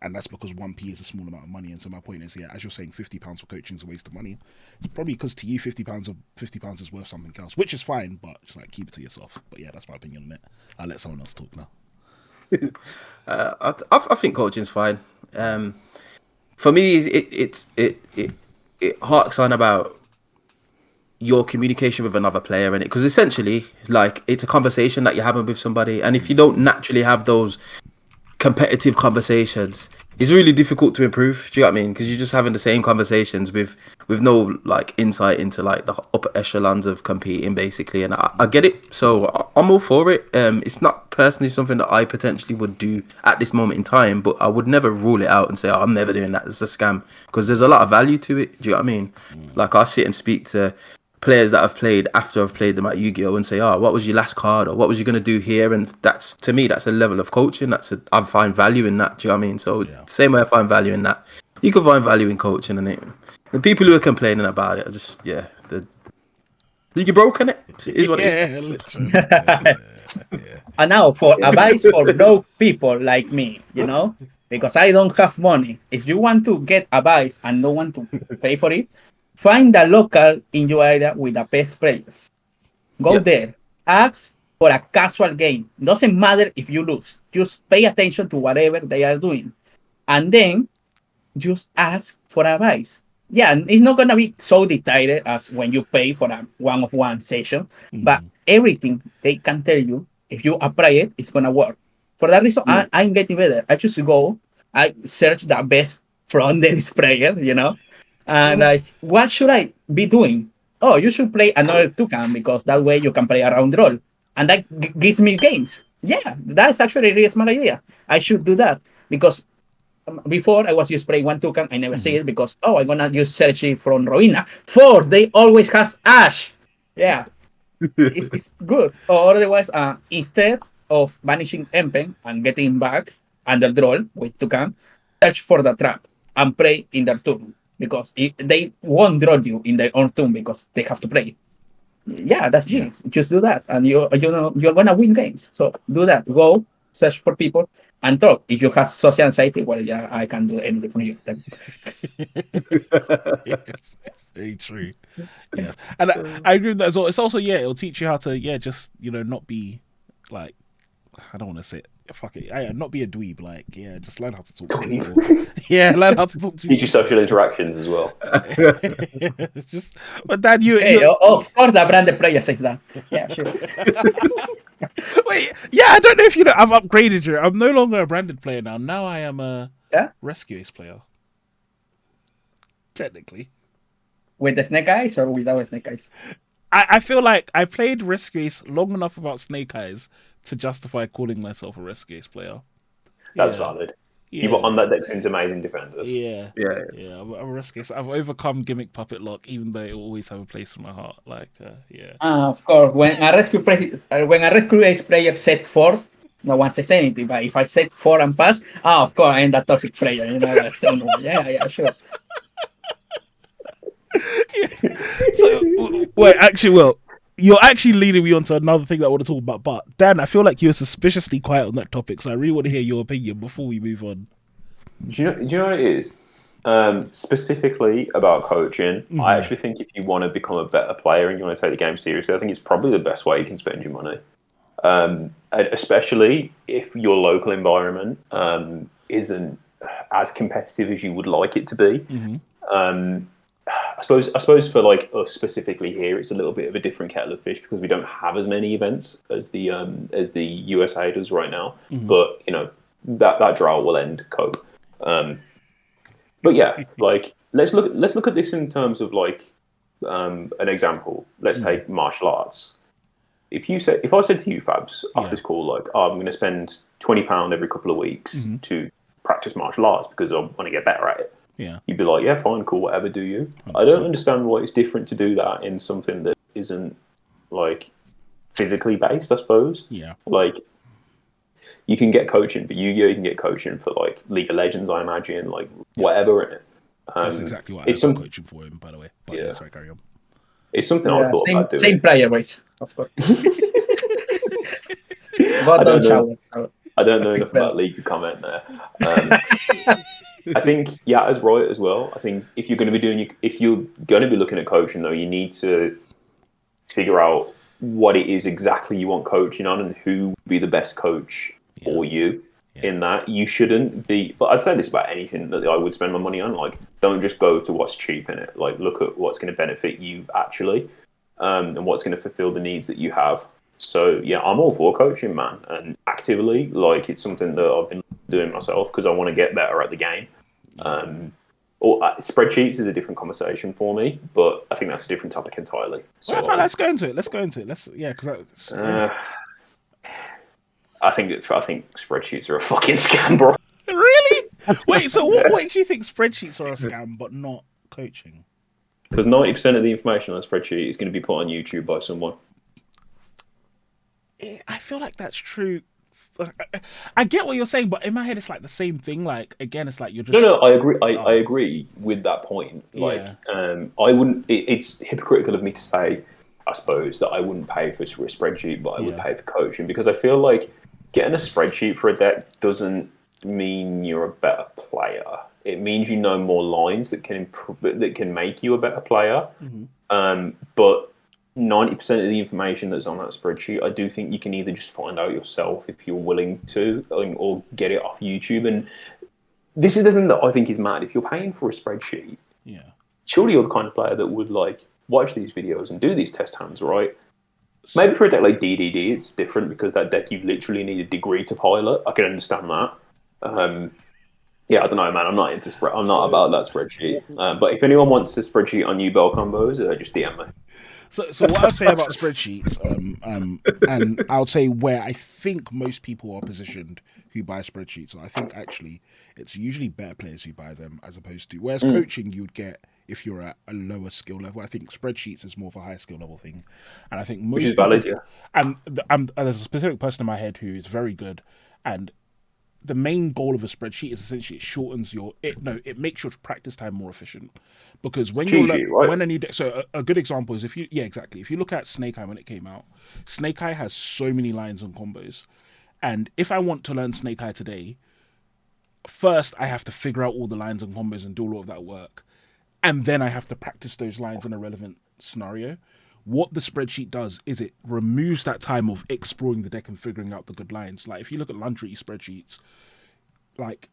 And that's because 1p is a small amount of money. And so my point is, yeah, as you're saying, £50 for coaching is a waste of money. It's probably because to you, £50 is worth something else, which is fine, but just like keep it to yourself. But yeah, that's my opinion on it. I'll let someone else talk now. I think coaching's fine. For me, it harks on about your communication with another player in it, because essentially, like, it's a conversation that you're having with somebody, and if you don't naturally have those competitive conversations, it's really difficult to improve. Do you know what I mean? Because you're just having the same conversations with no like insight into like the upper echelons of competing, basically. And I get it, so I'm all for it. It's not personally something that I potentially would do at this moment in time, but I would never rule it out and say, oh, I'm never doing that. It's a scam, because there's a lot of value to it. Do you know what I mean? Like, I sit and speak to players that I've played after I've played them at Yu-Gi-Oh! And say, oh, what was your last card, or what was you going to do here? And that's, to me, that's a level of coaching. I find value in that. Do you know what I mean? So same way I find value in that, you can find value in coaching. And the people who are complaining about it are just, yeah, you broken it. It is what it is. Literally. And now for advice for broke people like me, because I don't have money. If you want to get advice and don't want to pay for it, find a local in your area with the best players. Go there. Ask for a casual game. Doesn't matter if you lose. Just pay attention to whatever they are doing. And then just ask for advice. Yeah, and it's not going to be so detailed as when you pay for a one-of-one session, but everything they can tell you, if you apply it, it's going to work. For that reason, I'm getting better. I just go, I search the best front-end player, and like, what should I be doing? Oh, you should play another toucan, because that way you can play a round roll. And that gives me games. Yeah, that's actually a really smart idea. I should do that, because before I was just playing one toucan. I never see it because, I'm going to use Sergi from Roina. Force, they always has Ash. Yeah, it's good. Or otherwise, instead of banishing Empen and getting back under draw with toucan, search for the trap and play in their turn, because they won't draw you in their own turn because they have to play. Yeah, that's genius. Just do that, and you're gonna win games. So do that. Go search for people and talk. If you have social anxiety, well, yeah, I can do anything for you. Yes, very true. Yeah, and I agree with that as well. It's also it'll teach you how to just not be like, I don't want to say it. Fuck it. Not be a dweeb. Like, just learn how to talk to people. Learn how to talk to people. Teach you social interactions as well. But Dad, of course, the branded player says that. Yeah, sure. Wait, I don't know if you know. I've upgraded you. I'm no longer a branded player now. Now I am a Rescue Ace player. Technically. With the Snake Eyes or without Snake Eyes? I feel like I played Rescue Ace long enough without Snake Eyes to justify calling myself a Rescue Ace player. That's valid. You were on that deck since Amazing Defenders. Yeah. I'm a Rescue Ace. I've overcome Gimmick Puppet Lock, even though it will always have a place in my heart. Like, of course, when a Rescue Ace player sets force, no one says anything. But if I set 4 and pass, of course, I'm that toxic player. That's sure. So, wait, actually, you're actually leading me on to another thing that I want to talk about. But Dan, I feel like you're suspiciously quiet on that topic, so I really want to hear your opinion before we move on. Do you know what it is? Specifically about coaching, I actually think if you want to become a better player and you want to take the game seriously, I think it's probably the best way you can spend your money. Especially if your local environment isn't as competitive as you would like it to be. I suppose for like us specifically here, it's a little bit of a different kettle of fish because we don't have as many events as the USA does right now. But that drought will end. Cope. But yeah, like let's look at this in terms of like an example. Let's take martial arts. If I said to you, Fabs, off this call, like, oh, I'm going to spend £20 every couple of weeks to practice martial arts because I want to get better at it. Yeah. You'd be like, yeah, fine, cool, whatever, do you? 100%. I don't understand why it's different to do that in something that isn't like physically based, I suppose. Yeah. Like, you can get coaching for Yu-Gi-Oh! You can get coaching for like League of Legends, I imagine, like whatever in it. That's exactly what I got coaching for him, by the way. But yeah, sorry, carry on. It's something I thought about doing. Same player base, of course. I don't know enough about League to comment there. I think Yata's right as well. I think if you're going to be looking at coaching, though, you need to figure out what it is exactly you want coaching on and who would be the best coach for you. In that, you shouldn't be. But I'd say this about anything that I would spend my money on. Like, don't just go to what's cheap in it. Like, look at what's going to benefit you actually, and what's going to fulfill the needs that you have. So yeah, I'm all for coaching, man, and actively. Like, it's something that I've been doing myself because I want to get better at the game. Spreadsheets is a different conversation for me, but I think that's a different topic entirely. So let's go into it. Because I think spreadsheets are a fucking scam, bro. Really? Wait, so what makes you think spreadsheets are a scam but not coaching? Because 90% of the information on a spreadsheet is going to be put on YouTube by someone. I feel like that's true. I get what you're saying, but in my head, it's like the same thing. Like, again, it's like you're just... No, I agree. I agree with that point. Like, I wouldn't... It's hypocritical of me to say, I suppose, that I wouldn't pay for a spreadsheet, but I would pay for coaching, because I feel like getting a spreadsheet for a deck doesn't mean you're a better player. It means you know more lines that can make you a better player. But 90% of the information that's on that spreadsheet, I do think you can either just find out yourself if you're willing to, or get it off YouTube. And this is the thing that I think is mad. If you're paying for a spreadsheet, surely you're the kind of player that would like watch these videos and do these test hands, right? Maybe for a deck like DDD, it's different because that deck you literally need a degree to pilot. I can understand that. Yeah, I don't know, man. I'm not about that spreadsheet. But if anyone wants a spreadsheet on new bell combos, just DM me. So what I'd say about spreadsheets, and I would say where I think most people are positioned who buy spreadsheets, and I think actually it's usually better players who buy them as opposed to, whereas coaching you would get if you're at a lower skill level. I think spreadsheets is more of a high skill level thing, and I think most which is people, valid, yeah. And there's a specific person in my head who is very good, and the main goal of a spreadsheet is essentially it makes your practice time more efficient, because when when a new deck, so a good example is if you look at Snake Eye when it came out, Snake Eye has so many lines and combos, and if I want to learn Snake Eye today, first I have to figure out all the lines and combos and do all of that work, and then I have to practice those lines in a relevant scenario. What the spreadsheet does is it removes that time of exploring the deck and figuring out the good lines. Like, if you look at Landry spreadsheets, like,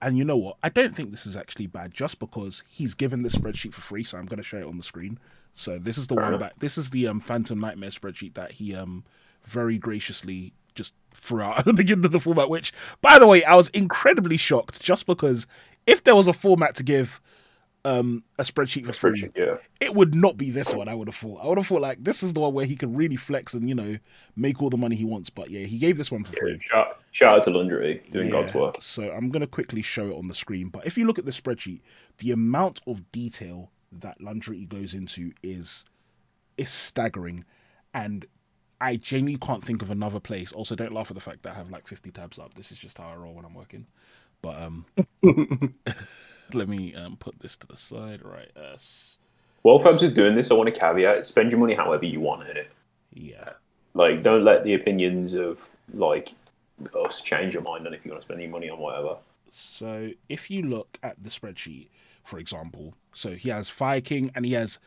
and you know what? I don't think this is actually bad, just because he's given this spreadsheet for free, so I'm going to show it on the screen. So this is the this is the Phantom Nightmare spreadsheet that he very graciously just threw out at the beginning of the format, which, by the way, I was incredibly shocked, just because if there was a format to give a spreadsheet for free, it would not be this one. I would have thought like this is the one where he can really flex and make all the money he wants. But yeah, he gave this one for free. Shout out to Laundry doing God's work. So I'm gonna quickly show it on the screen. But if you look at the spreadsheet, the amount of detail that Laundry goes into is staggering, and I genuinely can't think of another place. Also, don't laugh at the fact that I have like 50 tabs up. This is just how I roll when I'm working. But let me put this to the side, right? While Fabs is doing this, I want to caveat: spend your money however you want in it. Yeah. Like, don't let the opinions of like us change your mind on if you want to spend any money on whatever. So if you look at the spreadsheet, for example, so he has Fire King and he has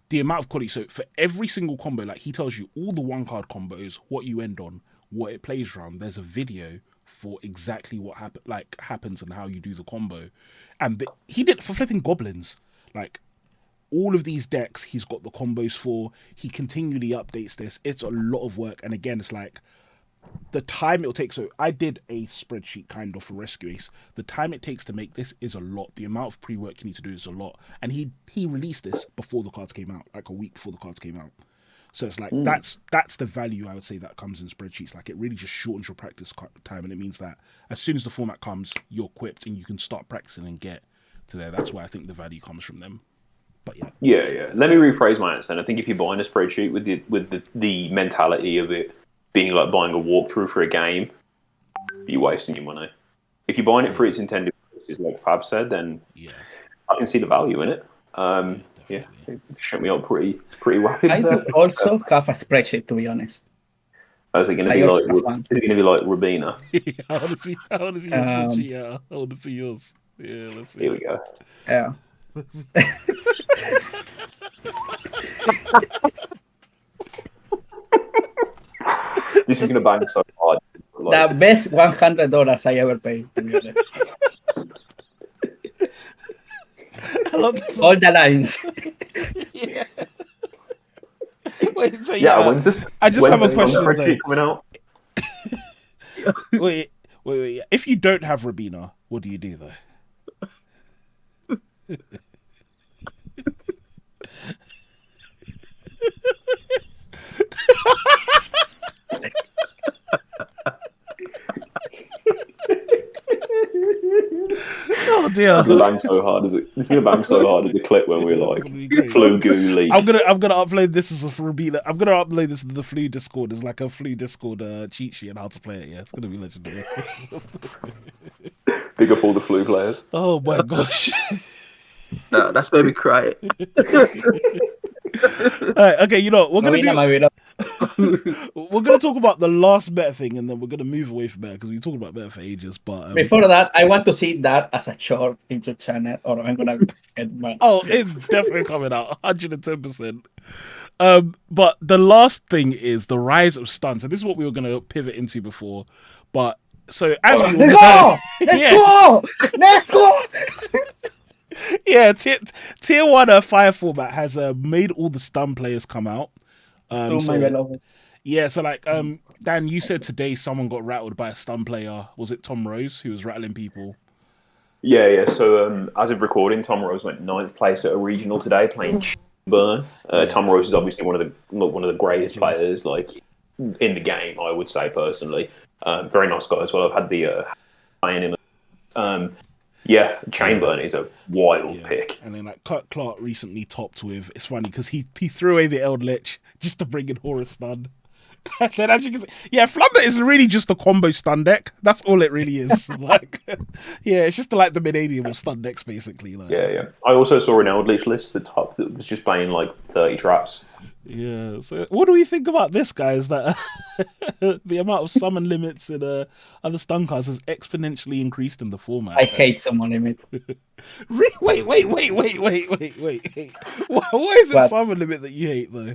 the amount of quality. So for every single combo, like, he tells you all the one card combos, what you end on, what it plays around. There's a video for exactly what happens and how you do the combo. And he did it for flipping goblins. Like, all of these decks he's got the combos for. He continually updates this. It's a lot of work, and again, it's like the time it'll take. So I did a spreadsheet kind of for Rescue Ace. The time it takes to make this is a lot. The amount of pre-work you need to do is a lot. And he released this before the cards came out, like a week before the cards came out. So it's like that's the value I would say that comes in spreadsheets. Like it really just shortens your practice time, and it means that as soon as the format comes, you're equipped and you can start practicing and get to there. That's why I think the value comes from them. But yeah. Let me rephrase my answer. I think if you're buying a spreadsheet with the mentality of it being like buying a walkthrough for a game, you're wasting your money. If you're buying it for its intended purposes, like Fab said, then I can see the value in it. It shut me up pretty rapid. I would also have a spreadsheet, to be honest. Is it going to be like Rubina? I want to see your spreadsheet. Yeah, I want to see yours. Yeah, let's see. Here we go. Yeah. This is going to bang so hard. The best $100 I ever paid, to be honest. All the lines. Yeah. Wait, so when's this? I just have a question though. Coming out? wait. If you don't have Rubina, what do you do though? Oh dear! It's gonna bang so hard as a clip when we're like Floo goo leaks. I'm gonna upload this as a Rubina. I'm gonna upload this to the Floo Discord as like a Floo Discord cheat sheet on how to play it. Yeah, it's gonna be legendary. Big up all the Floo players. Oh my gosh! No, that's made me cry. Alright, okay, you know what, we're gonna talk about the last meta thing, and then we're gonna move away from meta because we talked about meta for ages. But before that, I want to see that as a short into channel, or I'm gonna get my. Oh, it's definitely coming out 110%. But the last thing is the rise of stuns, and this is what we were gonna pivot into before. But so as we Let's go! Let's go! Yeah, tier 1 fire format has made all the stun players come out. Yeah, so like Dan, you said today someone got rattled by a stun player. Was it Tom Rose who was rattling people? Yeah. So as of recording, Tom Rose went 9th place at a regional today playing Burn. Tom Rose is obviously one of the greatest players like in the game, I would say personally. Very nice guy as well. I've had the playing him. Chainburn is a wild pick. And then like Kurt Clark recently topped with, it's funny because he threw away the Eld Lich just to bring in Horus Stun. And then as you can see, Flunder is really just a combo stun deck. That's all it really is. Like, it's just like the Millennium of stun decks basically. Like. Yeah. I also saw an Eld Lich list at the top that was just playing like 30 traps. Yeah. So what do we think about this, guys? That the amount of summon limits in other stun cards has exponentially increased in the format. I hate summon limit. Wait. What is it summon limit that you hate though?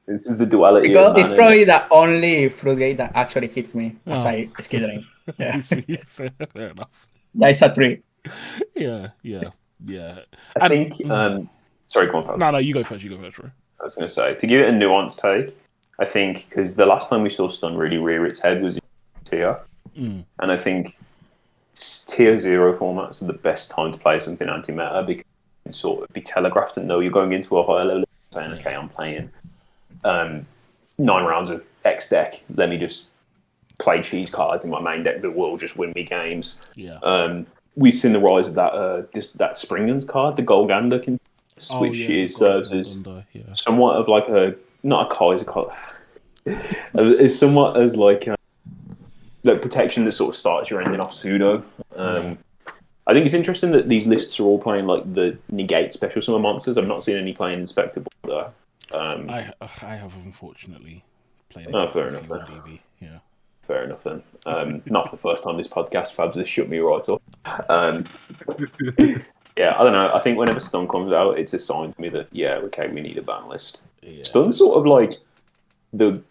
This is the duality. Because it's probably the only fruit gate that actually hits me as I skittering. Yeah. Fair enough. That's a 3. Yeah. I think. Sorry, go on first. No, you go first, bro. I was going to say, to give it a nuanced take, I think, because the last time we saw stun really rear its head was in tier. And I think tier 0 formats are the best time to play something anti-meta because you can sort of be telegraphed and know you're going into a higher level saying, okay, I'm playing 9 rounds of X deck. Let me just play cheese cards in my main deck that will just win me games. Yeah. We've seen the rise of that Springens card, the Golgander, which serves as somewhat of like not a Kaiser card. It's somewhat as like protection that sort of starts your ending off pseudo. I think it's interesting that these lists are all playing like the negate special summon monsters. I've not seen any playing Inspector though. I have unfortunately played it. Oh, fair enough then. DB. Yeah. Fair enough then. Not the first time this podcast Fabs has shut me right up. Yeah, I don't know. I think whenever Stun comes out, it's a sign to me that, we need a ban list. Yeah. Stun's sort of like I don't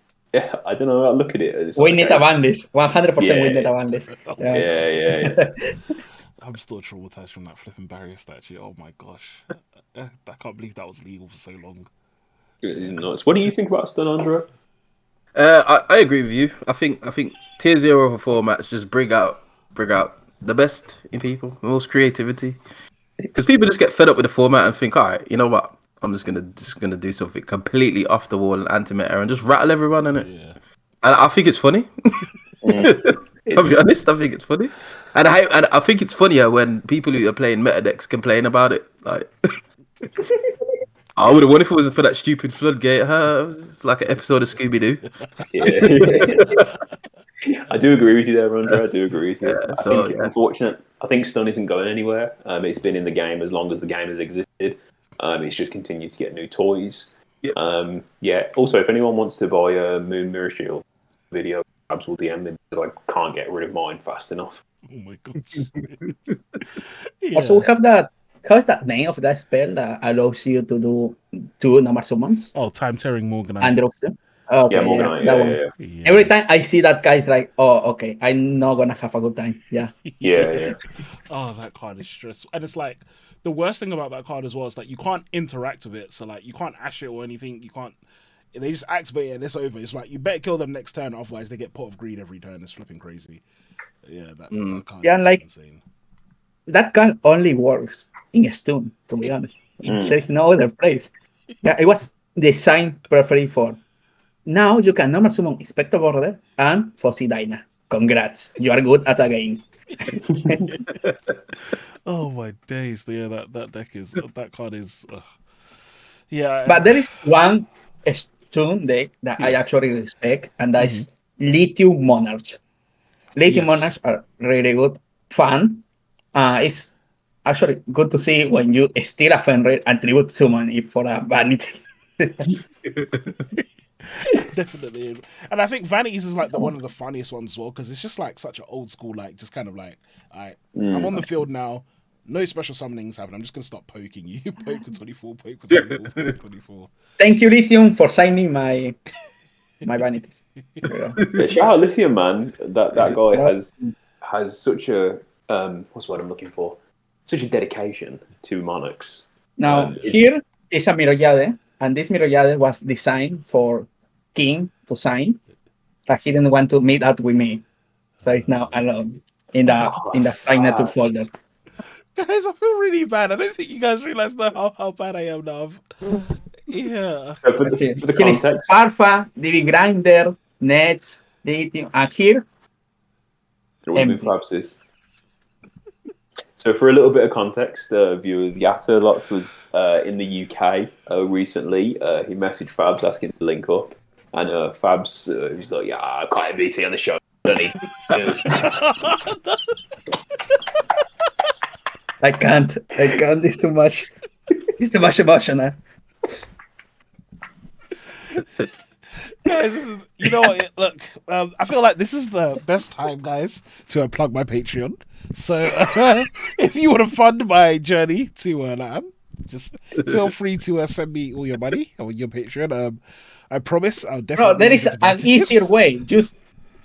know, I look at it as... We need a ban list. 100% we need a ban list. Yeah. I'm still traumatized from that flipping barrier statue. Oh my gosh. I can't believe that was legal for so long. Nuts. What do you think about Stun Andra? I agree with you. I think tier 0 formats just bring out the best in people, the most creativity. Because people just get fed up with the format and think, all right, you know what? I'm just gonna do something completely off the wall and anti-meta and just rattle everyone in it. Yeah. And I think it's funny. I'll be honest, I think it's funny. And I think it's funnier when people who are playing meta decks complain about it. Like, I would have won if it wasn't for that stupid floodgate. It's like an episode of Scooby Doo. Yeah. I do agree with you there, Andra. I do agree with you. Unfortunate. I think Stun isn't going anywhere. It's been in the game as long as the game has existed. It's just continued to get new toys. Yep. Yeah. Also, if anyone wants to buy a Moon Mirror Shield video, Abs will DM me because I can't get rid of mine fast enough. Oh my gosh. Yeah. Also, we have that. How is that name of that spell that allows you to do 2 normal summons? Oh, time tearing Morganite. Androx. Okay, Yeah, Morganite. that one. Yeah. Every time I see that guy, it's like, oh, okay, I'm not gonna have a good time. Yeah. Yeah. Oh, that card is stressful. And it's like, the worst thing about that card as well is like, you can't interact with it. So like, you can't ash it or anything. You can't, they just activate it and it's over. It's like, you better kill them next turn, otherwise they get Pot of Greed every turn. It's flipping crazy. Yeah, that card Yeah, is like- insane. That card only works in Stun, to be honest. There's no other place. Yeah, it was designed perfectly for. Now you can normal summon Spectre Border and Fossi Dyna. Congrats, you are good at a game. Oh my days. Yeah, that deck is, that card is, yeah. But there is one Stun deck that I actually respect, and that is Lithium Monarch. Lithium Yes. Monarchs are really good, fun. It's actually good to see when you steal a Fenrir and tribute summon it for a vanity. Definitely. And I think Vanities is like one of the funniest ones as well, because it's just like such an old school, like, just kind of like, I'm on the field now, no special summonings happen, I'm just going to start poking you. Poke with 24, poke with 24, poke with 24. Thank you, Lithium, for signing my vanities. Yeah. Yeah, shout out Lithium, man. That guy has such a what's the word I'm looking for? Such a dedication to Monarchs. Now, here is a Miroyade, and this Miroyade was designed for King to sign, but he didn't want to meet up with me. So it's now alone in the signature folder. Guys, I feel really bad. I don't think you guys realize how bad I am now. Yeah. So for the Here is context, Farfa, DB Grinder, Nets, Lithium, and here, there would have been Fabs. So for a little bit of context, viewers, Yata Locked was in the UK recently. He messaged Fabs asking to link up, and Fabs he's like, "Yeah, I can't MVT on the show. I don't need to." I can't. It's too much. It's too much emotional. Guys, this is, you know what? Look, I feel like this is the best time, guys, to plug my Patreon. So, if you want to fund my journey to LAM, just feel free to send me all your money on your Patreon. I promise I'll definitely. Bro, there is get to my an tickets. easier way. Just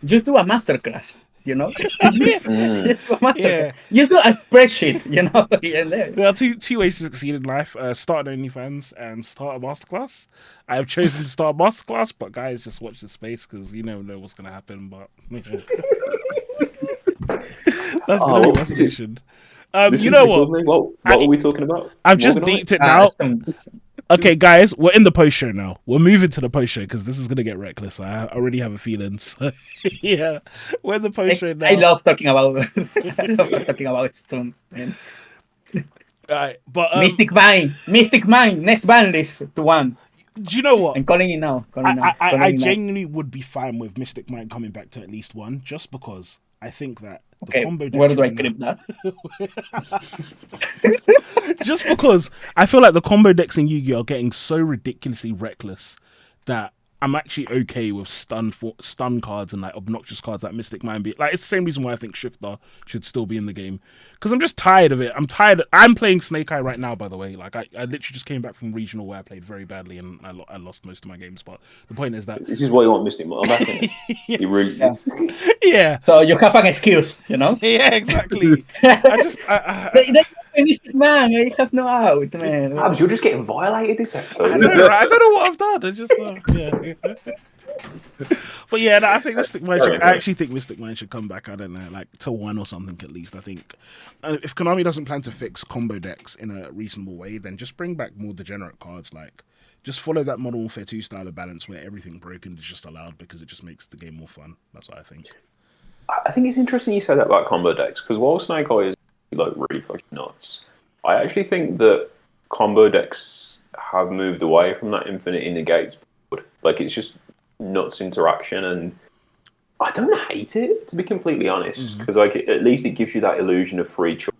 do a masterclass. You know, just do a masterclass. Yeah. Just do a spreadsheet. You know, and there. There are two ways to succeed in life: start an OnlyFans and start a masterclass. I have chosen to start a masterclass, but guys, just watch the space because you never know what's going to happen. But that's going to be my solution. You know what? What are we talking about? I've just Morganite? deeped it now. Some- Okay, guys, we're in the post show now. We're moving to the post show because this is going to get reckless. I already have a feeling. So, yeah, we're in the post show now. I love talking about. I love talking about Stone. Man. Alright, but Mystic Mine. Next ban list to 1. do you know what? I'm calling it now. I genuinely would be fine with Mystic Mind coming back to at least 1, just because I think that the Okay, combo where decks do I right clip now- that? just because I feel like the combo decks in Yu-Gi-Oh are getting so ridiculously reckless that I'm actually okay with stun cards and like obnoxious cards like Mystic Mind. Like it's the same reason why I think Shifter should still be in the game, because I'm just tired of it. I'm playing Snake Eye right now, by the way. Like I literally just came back from regional where I played very badly and I lost most of my games. But the point is that This is why you want Mystic Mind back in it. yes. You really, Yeah. Yeah, So you have an excuse, you know. yeah, exactly. I just They Mystic Man. I have no out, man. Abs, you're just getting violated this I episode. know, right? I don't know what I've done. I just yeah. But yeah, no, I think Mystic Mind should. I actually think Mystic Mind should come back. I don't know, like to 1 or something at least. I think if Konami doesn't plan to fix combo decks in a reasonable way, then just bring back more degenerate cards. Like just follow that Modern Warfare 2 style of balance where everything broken is just allowed because it just makes the game more fun. That's what I think. I think it's interesting you said that about combo decks, because while Snake Eye is like really fucking nuts, I actually think that combo decks have moved away from that infinity negates board. Like it's just nuts interaction, and I don't hate it, to be completely honest, because like at least it gives you that illusion of free choice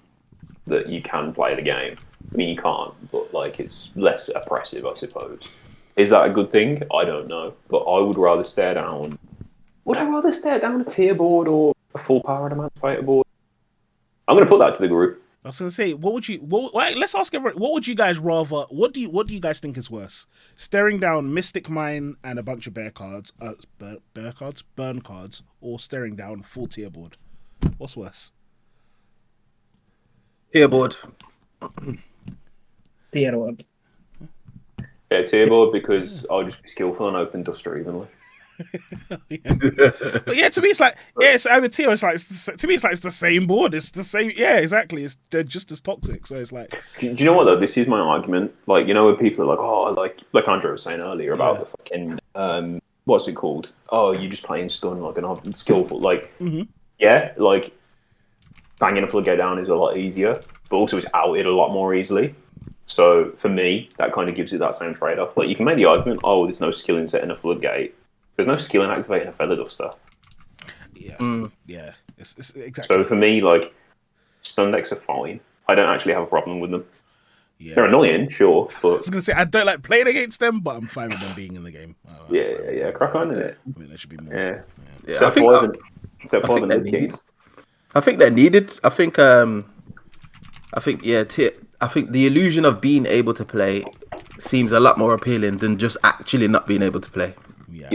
that you can play the game. I mean, you can't, but like it's less oppressive, I suppose. Is that a good thing? I don't know, but I would rather stare down. Would I rather stare down a tier board or a full powered emancipator board? I'm going to put that to the group. I was gonna say, let's ask everyone. What would you guys rather? What do you guys think is worse? Staring down Mystic Mine and a bunch of burn cards, or staring down full tier board? What's worse? Tier board. Tier 1. Yeah, tier board, because I'll just be skillful and open Duster evenly. But yeah, to me it's like it's over tier. It's like to me it's like it's the same board. It's the same. Yeah, exactly. They're just as toxic. So it's like. Do you know what though? This is my argument. Like, you know, when people are like, oh, like Andre was saying earlier about the fucking what's it called? Oh, you just playing stun like an skillful. Like, yeah, like banging a floodgate down is a lot easier, but also it's outed a lot more easily. So for me, that kind of gives you that same trade off. Like, you can make the argument, oh, there's no skill in setting a floodgate. There's no skill in activating a feather duster. Yeah, yeah. It's exactly. So for me, like, stun decks are fine. I don't actually have a problem with them. Yeah. They're annoying, sure, I but was gonna say I don't like playing against them, but I'm fine with them being in the game. yeah, crack on in it. I mean, there should be more. Yeah. I think they're they're needed. I think they're needed. I think I think the illusion of being able to play seems a lot more appealing than just actually not being able to play. Yeah.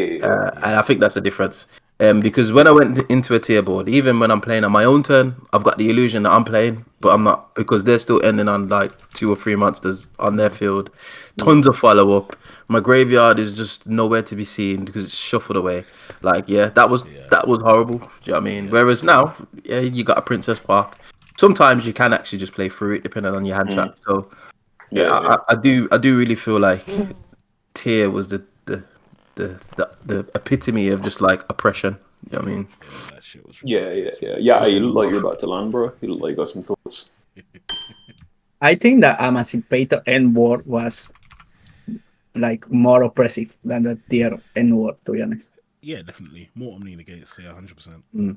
And I think that's the difference. Because when I went into a tier board, even when I'm playing on my own turn, I've got the illusion that I'm playing, but I'm not, because they're still ending on like 2 or 3 monsters on their field. Tons of follow up. My graveyard is just nowhere to be seen because it's shuffled away. Like, that was horrible. Do you know what I mean? Whereas now, you got a Princess Park. Sometimes you can actually just play through it depending on your hand trap. So I do really feel like tier was the epitome of just like oppression. You know what I mean? Yeah, that shit was Yeah, you look like you're about to land, bro. You look like you got some thoughts. I think the Emancipator N word was like more oppressive than the tier N word, to be honest. Yeah, definitely. More Omni negates, 100%.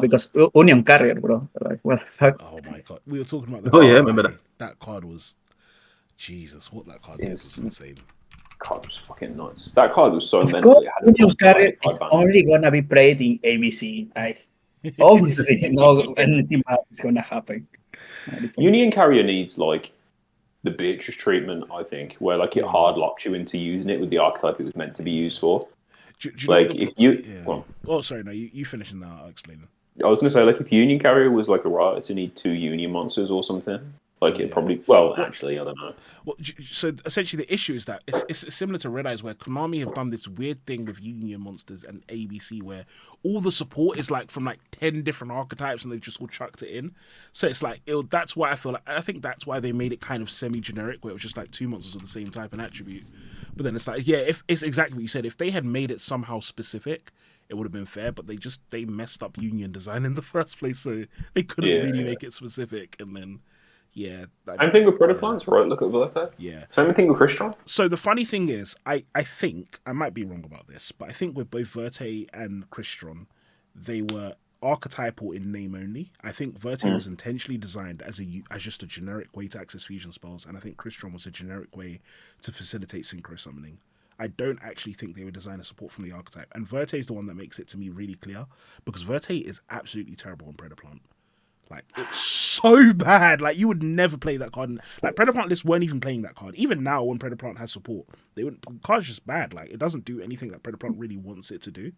Because Union Carrier, bro. Like, what the fuck? Oh my god. We were talking about that. Oh yeah, remember that. That card was Jesus, what that card did was insane. Card was fucking nuts. That card was so Of mental. course, Union Carrier is only gonna be played in ABC. Like, obviously, no anything bad is gonna happen. Union Carrier needs like the Beatrice treatment, I think, where like it hard locks you into using it with the archetype it was meant to be used for. Do you like know if you, well, oh sorry, no, you finish and I'll explain it. I was gonna say, like, if Union Carrier was like a right to need 2 Union monsters or something, like it probably. Well, actually, I don't know. Well, so essentially, the issue is that it's similar to Red Eyes, where Konami have done this weird thing with Union monsters and ABC, where all the support is like from like 10 different archetypes, and they've just all chucked it in. So it's like that's why I think that's why they made it kind of semi-generic, where it was just like 2 monsters of the same type and attribute. But then it's like, if it's exactly what you said. If they had made it somehow specific, it would have been fair, but they messed up Union design in the first place, so they couldn't really make it specific, and then same thing with Predaplans, right? Look at Verta. Yeah. Same thing with Christian. So the funny thing is, I think I might be wrong about this, but I think with both Verte and Christian, they were archetypal in name only. I think Verte was intentionally designed as just a generic way to access fusion spells, and I think Christian was a generic way to facilitate synchro summoning. I don't actually think they were designer support from the archetype. And Verte is the one that makes it to me really clear, because Verte is absolutely terrible on Predaplant. Like, it's so bad. Like, you would never play that card. Like, Predaplant lists weren't even playing that card. Even now, when Predaplant has support, the card's just bad. Like, it doesn't do anything that Predaplant really wants it to do.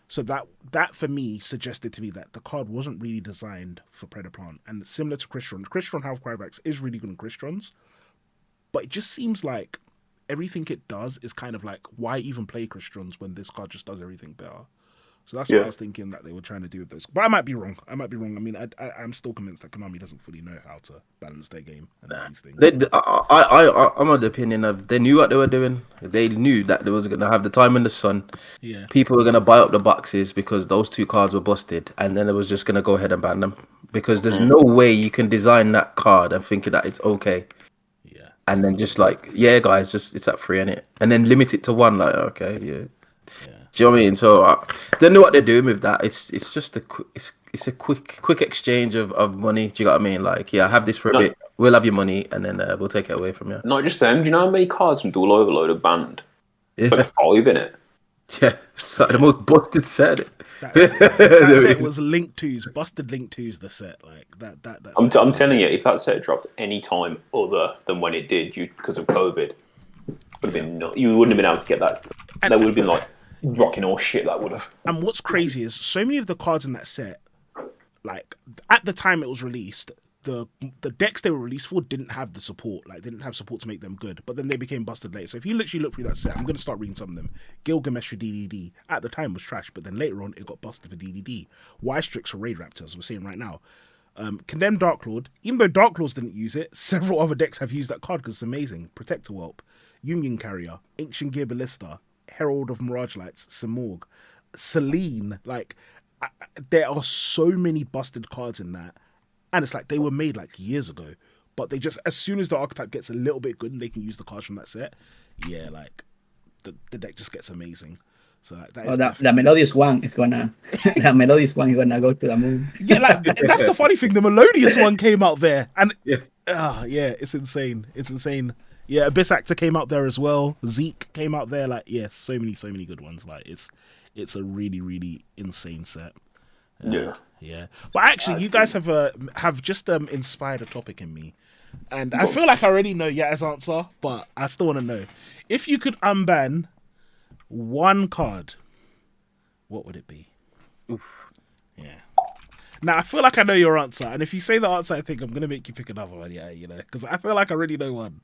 So that for me suggested to me that the card wasn't really designed for Predaplant. And similar to Crystron, Crystron Half Crybacks is really good on Crystrons, but it just seems like everything it does is kind of like, why even play Crystrons when this card just does everything better? So that's what I was thinking that they were trying to do with those. But I might be wrong. I mean, I'm still convinced that Konami doesn't fully know how to balance their game and these things. I'm of the opinion of they knew what they were doing. They knew that they was going to have the time in the sun. Yeah. People were going to buy up the boxes because those 2 cards were busted, and then it was just going to go ahead and ban them. Because there's no way you can design that card and think that it's okay. Yeah. And then just like, yeah, guys, just it's at 3, innit? And then limit it to 1, like, okay, yeah. Do you know what I mean? So they know what they're doing with that. It's just it's a quick exchange of money. Do you know what I mean? Like, yeah, have this for a bit. We'll have your money, and then we'll take it away from you. Not just them. Do you know how many cards from Dual Overload are banned? Yeah. Like 5 in it. Yeah, it's like the most busted set. That set was Link 2's, busted Link 2's the set. Like that. I'm telling you, if that set dropped any time other than when it did, because of COVID, would have been you wouldn't have been able to get that. That would have been like rocking all shit. That would have. And what's crazy is so many of the cards in that set, like at the time it was released, the decks they were released for didn't have the support. Like, they didn't have support to make them good. But then they became busted later. So if you literally look through that set, I'm going to start reading some of them. Gilgamesh for DDD at the time was trash, but then later on it got busted for DDD. Y-Strix for Raid Raptors, we're seeing right now. Condemned Dark Lord, even though Dark Lords didn't use it, several other decks have used that card because it's amazing. Protector Whelp, Union Carrier, Ancient Gear Ballista, Herald of Mirage Lights, Simorg, Selene. Like, there are so many busted cards in that. And it's like they were made like years ago. But they just, as soon as the archetype gets a little bit good and they can use the cards from that set, yeah, like the deck just gets amazing. So like, the Melodious one is gonna go to the moon. Yeah, like that's the funny thing. The Melodious one came out there, and yeah, it's insane. It's insane. Yeah, Abyss Actor came out there as well. Zeke came out there. Like, yeah, so many good ones. Like, it's a really, really insane set. Yeah. But actually, you guys have just inspired a topic in me, and I feel like I already know Yata's answer, but I still want to know if you could unban one card, what would it be? Oof. Yeah. Now I feel like I know your answer, and if you say the answer, I think I'm gonna make you pick another one. Yeah, because I feel like I already know one.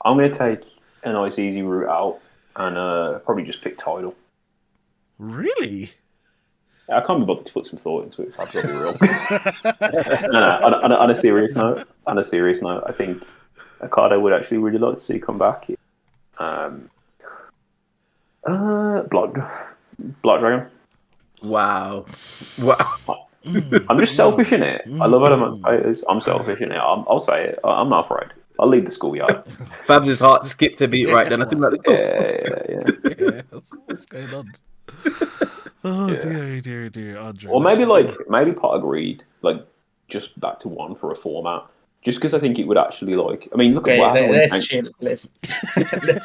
I'm going to take a nice easy route out and probably just pick Tidal. Really? I can't be bothered to put some thought into it, if I've got to be real. On a serious note, I think a card I would actually really like to see come back is Blood Dragon. Wow. I'm just selfish in it. I love Emancipators. I'm selfish in it. I'll say it. I'm not afraid. I'll lead the schoolyard. Fabs' heart skipped a beat right then. I think that's Yeah. What's going on? Oh dear, Andre. Or maybe Pot of Greed, like just back to 1 for a format. Just because I think it would actually like. I mean, look at what happened. Let's chill. Let's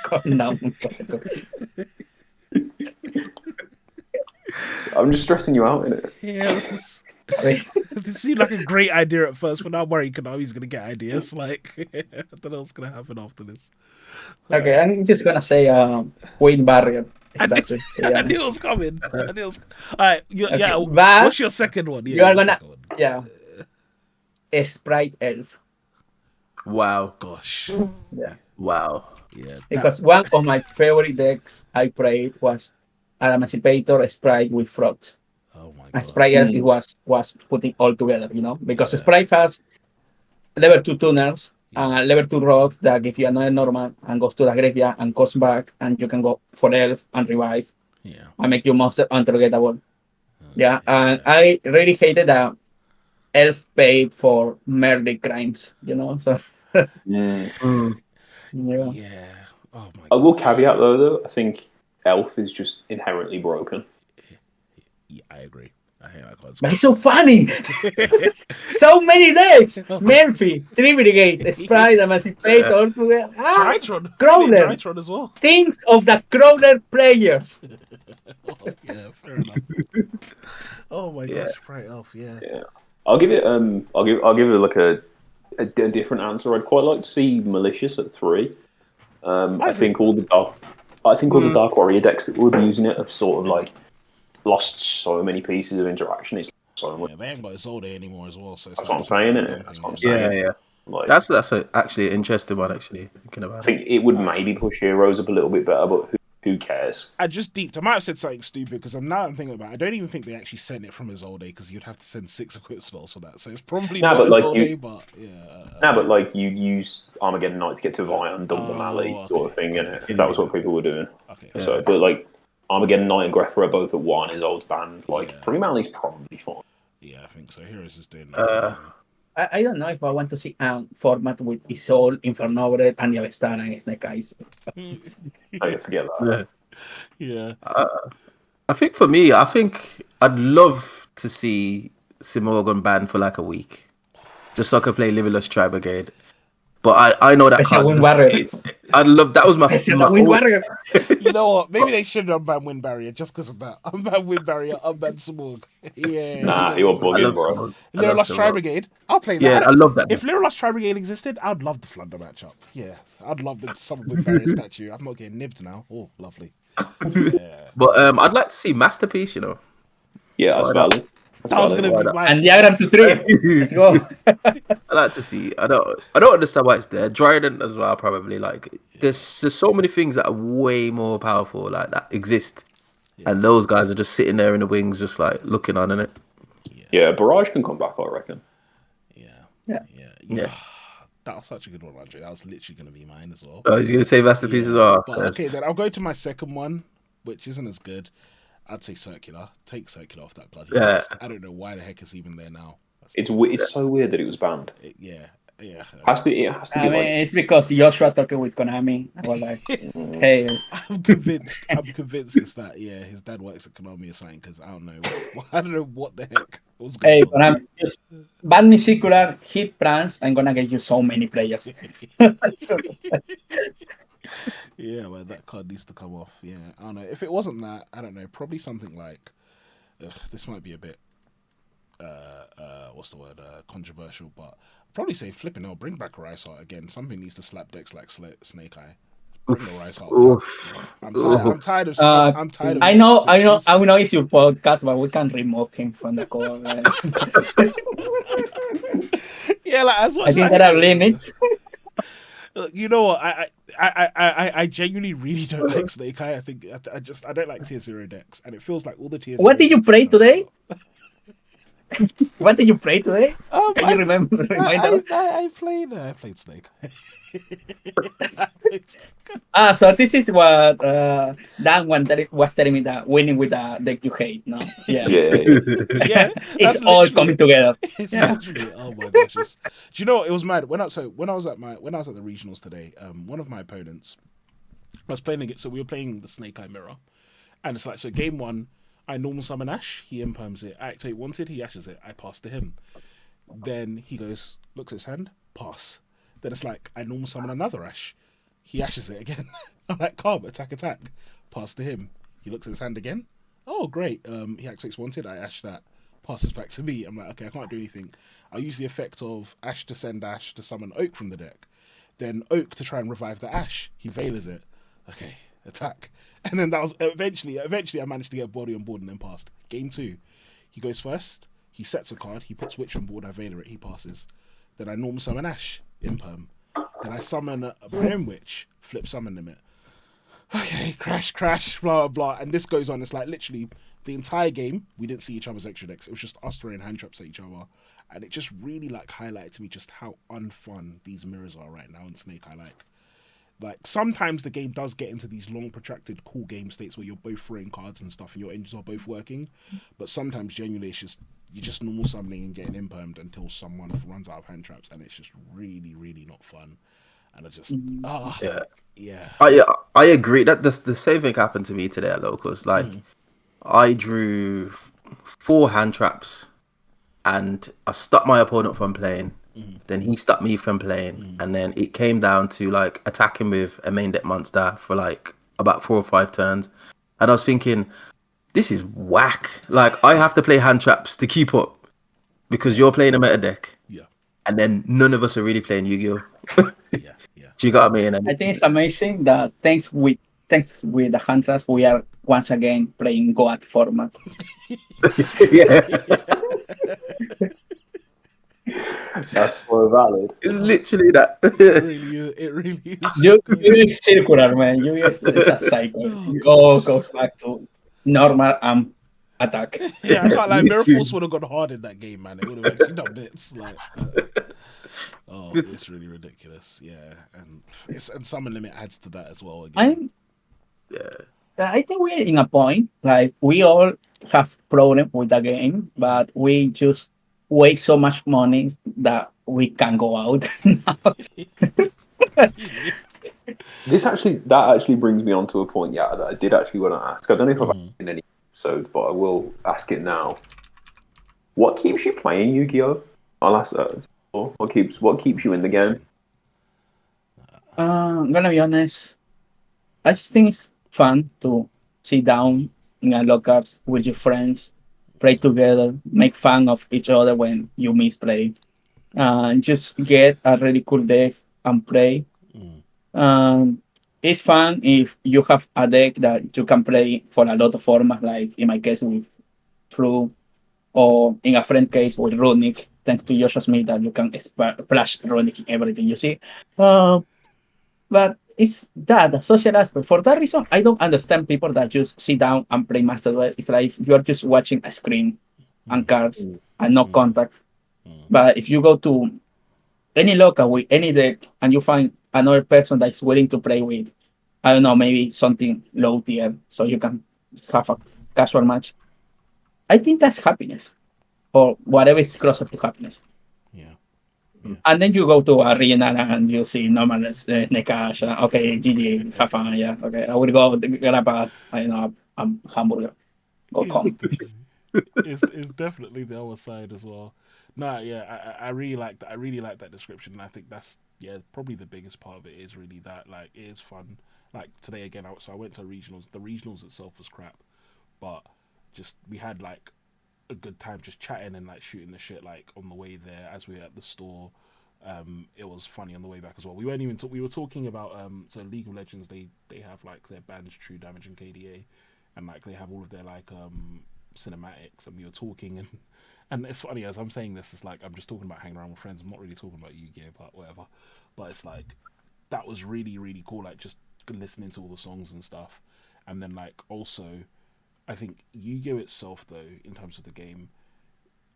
calm down. I'm just stressing you out in it. Yeah. This seemed like a great idea at first, but now I'm worried Konami's going to get ideas. Like, I don't know what's going to happen after this. Okay, I'm just going to say Wayne Barrier. Exactly. I knew it was coming. All right, yeah. What's your second one? Yeah, you are gonna, Sprite Elf. Wow. Gosh. Yeah. Wow. Yeah. Because one of my favorite decks I played was an Emancipator Sprite with frogs. Oh my god. And Sprite Elf was putting all together, because Sprite has level 2 tuners. Level 2 rods that give you another normal and goes to the graveyard and comes back, and you can go for elf and revive and make your monster untargetable. And I really hated that elf paid for murder crimes, So Yeah. Oh my god. I will caveat though, I think elf is just inherently broken. Yeah, I agree. I hate that card. But it's so funny. So many decks. Murphy, Tribbrigate, Sprite, Emancipator, Drytron. Crowler. Drytron as well. Things of the Crowler players. Yeah, fair enough. Oh my Yeah. gosh, Sprite Elf, yeah. I'll give it like a different answer. I'd quite like to see Malicious at 3. I think all the Dark Warrior decks that will be using it have sort of like lost so many pieces of interaction. It's so much. Yeah, they ain't got Isolde anymore as well, so it's That's what I'm saying, isn't it? That's what I'm saying. Yeah. Like, That's actually an interesting one. Actually, thinking about I think it would maybe push Heroes up a little bit better, but who cares? I just deeped. I might have said something stupid because I'm thinking about it. I don't even think they actually sent it from Isolde because you'd have to send 6 equip spells for that. So it's probably not but like Isolde, but yeah. But like you use Armageddon Knight to get to Vion, dump the Mali sort of thing, and if that was what people were doing. Okay. So, but like Armageddon Knight and Greffer are both at 1. Isolde's banned. Like 3 Mali's probably fine. Yeah, I think so. Heroes is doing that. I don't know if I want to see a format with Isol, Infernobre, and Yavestar and Snake Eyes. Oh, yeah, forget that. Yeah. I think for me, I'd love to see Simorgon banned for like a week, just so I could play Limitless Tri Brigade. But I know that Special Wind card. Warrior. I'd love that was my Wind old- Warrior. You know what? Maybe they shouldn't unban Wind Barrier just because of that. Unban Wind Barrier, unban Smorg. Yeah. Nah, you're I bugging, love bro. Simorgon. I Lyra love Lost Tri Simorgon. Brigade. I'll play that. Yeah, I love that. If Lyra Lost Tri Brigade existed, I'd love the Flunder matchup. Yeah. I'd love the Summon Wind Barrier statue. I'm not getting nibbed now. Oh, lovely. Yeah. But I'd like to see Masterpiece. Yeah, that's Why not? valid. That was going to be not? mine. And Diagram to 3. Let's go. I like to see. I don't understand why it's there. Dryden as well. Probably like there's so many things that are way more powerful like that exist, and those guys are just sitting there in the wings, just like looking on in it. Yeah, Barrage can come back, I reckon. Yeah. That was such a good one, Andre. That was literally going to be mine as well. Oh, he's gonna say Masterpiece as well. But, okay, then I'll go to my second one, which isn't as good. I'd say Circular. Take Circular off that bloody list. I don't know why the heck it's even there now. It's so weird that it was banned. Yeah. It has to I be mean, it's because Joshua talking with Konami. I was like, hey. I'm convinced it's that. Yeah, his dad works at Konami or something. Because I don't know what the heck was going Hey, on. Konami, just ban me Circular, hit Prance. I'm gonna get you so many players. Yeah, well, that card needs to come off. Yeah, I don't know. If it wasn't that, I don't know. Probably something like, this might be a bit, what's the word? Controversial, but I'd probably say flipping out. Bring back Rice Heart again. Something needs to slap decks like Snake Eye. Bring the Rice Heart. I'm tired of. I'm tired of. I know it's your podcast, but we can remove him from the call. Yeah, like as much I think as there are limits. Look, you know what? I genuinely really don't like Snake Eye. I think I don't like tier 0 decks, and it feels like all the tier 0 What did you decks play are- today? What did you play today? Can you remember? I played Snake Eye. So this is what that one that it was telling me that winning with the deck you hate. No, yeah, Yeah, it's all coming together. It's Yeah. literally, oh my gosh! Do you know what? It was mad when I was at the regionals today. One of my opponents, I was playing against. So we were playing the Snake Eye Mirror, and it's like so. Game 1, I normal summon Ash. He imperms it. I activate Wanted. He ashes it. I pass to him. Then he goes, looks at his hand, pass. Then it's like I normal summon another Ash. He ashes it again. I'm like, calm, attack. Pass to him. He looks at his hand again. Oh, great. He activates Wanted. I ash that. Passes back to me. I'm like, okay, I can't do anything. I'll use the effect of Ash to send Ash to summon Oak from the deck. Then Oak to try and revive the Ash. He Veilers it. Okay, attack. And then that was eventually I managed to get Body on board and then passed. Game 2. He goes first. He sets a card. He puts Witch on board. I Veiler it. He passes. Then I normal summon Ash. Imperm. Then I summon a Brim Witch. Flip summon limit. Okay, crash, blah, blah, blah. And this goes on. It's like literally the entire game, we didn't see each other's extra decks. It was just us throwing hand traps at each other. And it just really like highlighted to me just how unfun these mirrors are right now in Snake Eye. Like sometimes the game does get into these long protracted cool game states where you're both throwing cards and stuff and your engines are both working. But sometimes genuinely it's just you're just normal summoning and getting impermed until someone runs out of hand traps, and it's just really, really not fun. And I just yeah. I agree that the same thing happened to me today at locals. Like I drew 4 hand traps, and I stopped my opponent from playing. Then he stopped me from playing, and then it came down to like attacking with a main deck monster for like about 4 or 5 turns, and I was thinking, this is whack. Like I have to play hand traps to keep up because you're playing a meta deck, Yeah. and then none of us are really playing Yu-Gi-Oh. Yeah. Yeah. Do you got me? And I think it's amazing that thanks with the Hunters, we are once again playing Goat format. yeah, That's so valid. it's literally that. It really is. You is circular, man. You is it's a cycle. It all goes back to normal attack. Yeah, I can't like Mirror Literally. Force would have gone hard in that game, man. It would have actually done bits. Like, oh, it's really ridiculous. Yeah, and Summon Limit adds to that as well. Again. I think we're in a point like we all have problem with the game, but we just waste so much money that we can go out. That actually brings me on to a point, that I did actually want to ask. I don't know if I've asked it in any episodes, but I will ask it now. What keeps you playing Yu-Gi-Oh? I'll ask that. What keeps you in the game? I'm gonna be honest. I just think it's fun to sit down in a locker with your friends, play together, make fun of each other when you misplay, just get a really cool deck and play. It's fun if you have a deck that you can play for a lot of formats, like in my case with Floo, or in a friend case with Runic, thanks to Joshua Smith that you can splash Runic in everything you see. But it's that the social aspect. For that reason, I don't understand people that just sit down and play Master Duel. It's like you are just watching a screen and cards and no contact. But if you go to any local with any deck and you find another person that is willing to play with, I don't know, maybe something low tier, so you can have a casual match. I think that's happiness, or whatever is closer to happiness. Yeah. And then you go to arena and you see normal Nekash. Okay, GG, have fun. Yeah, okay. I will go grab a hamburger. Go come. It's definitely the other side as well. No, yeah, I really like that. I really like that description, and I think that's probably the biggest part of it is really that like it is fun. Like today again, so I went to regionals. The regionals itself was crap, but just we had like a good time just chatting and like shooting the shit like on the way there as we were at the store. It was funny on the way back as well. We weren't even we were talking about so League of Legends they have like their bands True Damage and KDA, and like they have all of their like cinematics, and we were talking and it's funny as I'm saying this, it's like I'm just talking about hanging around with friends. I'm not really talking about Yu-Gi-Oh, but whatever. But it's like that was really really cool, like just listening to all the songs and stuff. And then like also I think Yu-Gi-Oh itself though, in terms of the game,